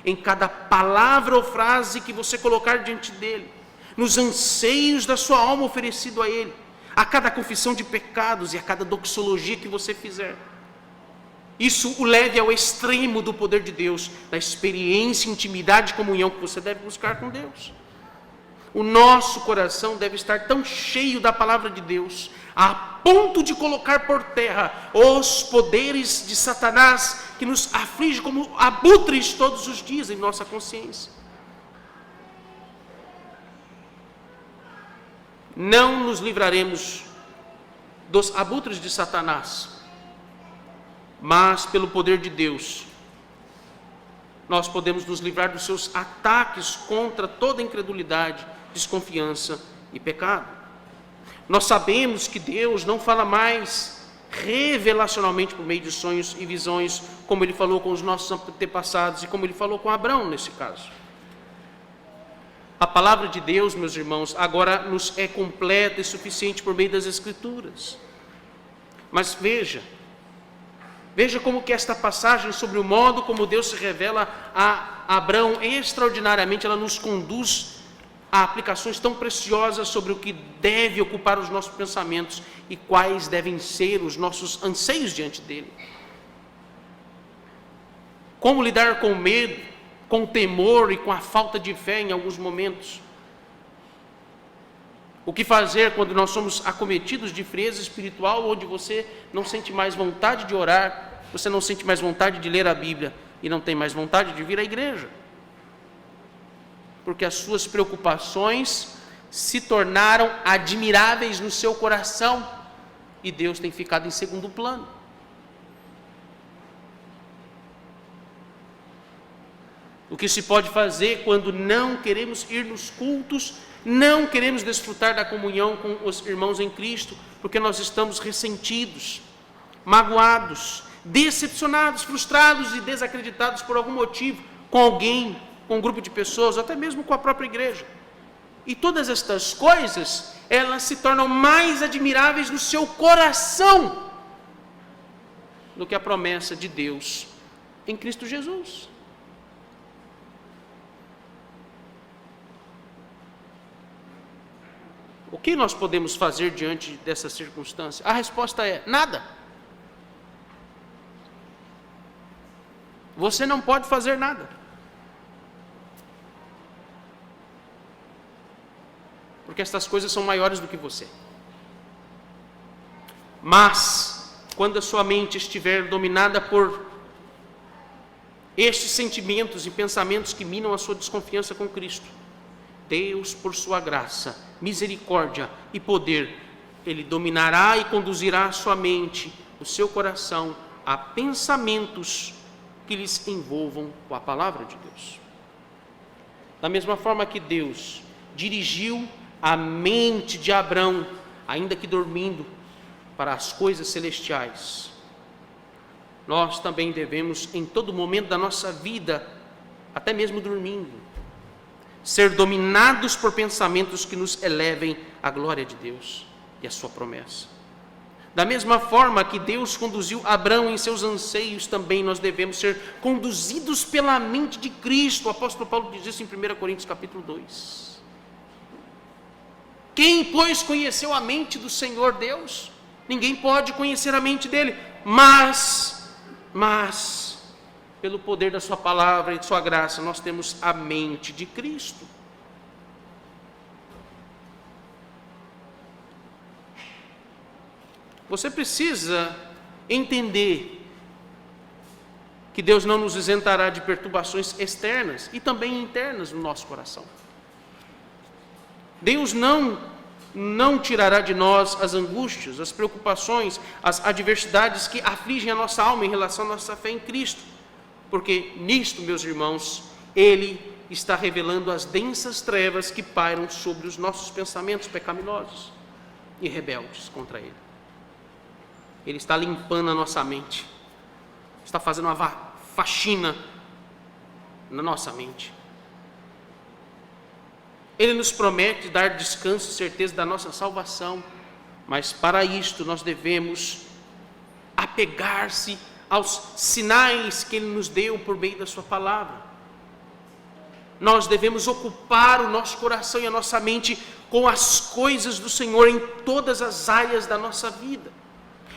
em cada palavra ou frase que você colocar diante dele, nos anseios da sua alma oferecido a Ele, a cada confissão de pecados e a cada doxologia que você fizer. Isso o leve ao extremo do poder de Deus, da experiência, intimidade e comunhão que você deve buscar com Deus. O nosso coração deve estar tão cheio da palavra de Deus, a ponto de colocar por terra os poderes de Satanás, que nos aflige como abutres todos os dias em nossa consciência. Não nos livraremos dos abutres de Satanás, mas pelo poder de Deus, nós podemos nos livrar dos seus ataques contra toda incredulidade, desconfiança e pecado. Nós sabemos que Deus não fala mais revelacionalmente por meio de sonhos e visões, como Ele falou com os nossos antepassados e como Ele falou com Abraão nesse caso. A palavra de Deus, meus irmãos, agora nos é completa e suficiente por meio das Escrituras. Mas veja como que esta passagem sobre o modo como Deus se revela a Abraão extraordinariamente, ela nos conduz a aplicações tão preciosas sobre o que deve ocupar os nossos pensamentos e quais devem ser os nossos anseios diante dele. Como lidar com o medo, com o temor e com a falta de fé em alguns momentos. O que fazer quando nós somos acometidos de frieza espiritual, onde você não sente mais vontade de orar, você não sente mais vontade de ler a Bíblia e não tem mais vontade de vir à igreja? Porque as suas preocupações se tornaram admiráveis no seu coração e Deus tem ficado em segundo plano. O que se pode fazer quando não queremos ir nos cultos, não queremos desfrutar da comunhão com os irmãos em Cristo, porque nós estamos ressentidos, magoados, decepcionados, frustrados e desacreditados por algum motivo, com alguém, com um grupo de pessoas, ou até mesmo com a própria igreja. E todas estas coisas, elas se tornam mais admiráveis no seu coração do que a promessa de Deus em Cristo Jesus. O que nós podemos fazer diante dessa circunstância? A resposta é nada. Você não pode fazer nada. Porque estas coisas são maiores do que você. Mas, quando a sua mente estiver dominada por estes sentimentos e pensamentos que minam a sua desconfiança com Cristo, Deus, por sua graça, misericórdia e poder, Ele dominará e conduzirá a sua mente, o seu coração, a pensamentos que lhes envolvam com a palavra de Deus. Da mesma forma que Deus dirigiu a mente de Abrão, ainda que dormindo, para as coisas celestiais, nós também devemos, em todo momento da nossa vida, até mesmo dormindo, ser dominados por pensamentos que nos elevem à glória de Deus e à sua promessa. Da mesma forma que Deus conduziu Abrão em seus anseios, também nós devemos ser conduzidos pela mente de Cristo. O apóstolo Paulo diz isso em 1 Coríntios capítulo 2. Quem, pois, conheceu a mente do Senhor Deus? Ninguém pode conhecer a mente dele, mas, pelo poder da sua palavra e de sua graça, nós temos a mente de Cristo. Você precisa entender que Deus não nos isentará de perturbações externas e também internas no nosso coração. Deus não tirará de nós as angústias, as preocupações, as adversidades que afligem a nossa alma em relação à nossa fé em Cristo. Porque nisto, meus irmãos, Ele está revelando as densas trevas que pairam sobre os nossos pensamentos pecaminosos e rebeldes contra Ele. Ele está limpando a nossa mente, está fazendo uma faxina na nossa mente. Ele nos promete dar descanso e certeza da nossa salvação, mas para isto nós devemos apegar-se aos sinais que Ele nos deu por meio da sua palavra. Nós devemos ocupar o nosso coração e a nossa mente com as coisas do Senhor em todas as áreas da nossa vida,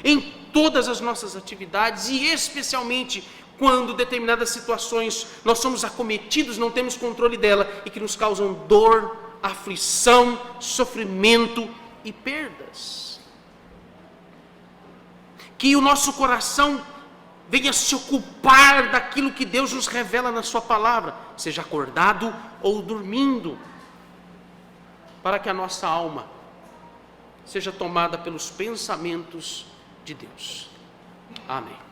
em todas as nossas atividades, e especialmente quando determinadas situações nós somos acometidos, não temos controle dela e que nos causam dor, aflição, sofrimento e perdas. Que o nosso coração venha se ocupar daquilo que Deus nos revela na sua palavra, seja acordado ou dormindo, para que a nossa alma seja tomada pelos pensamentos de Deus. Amém.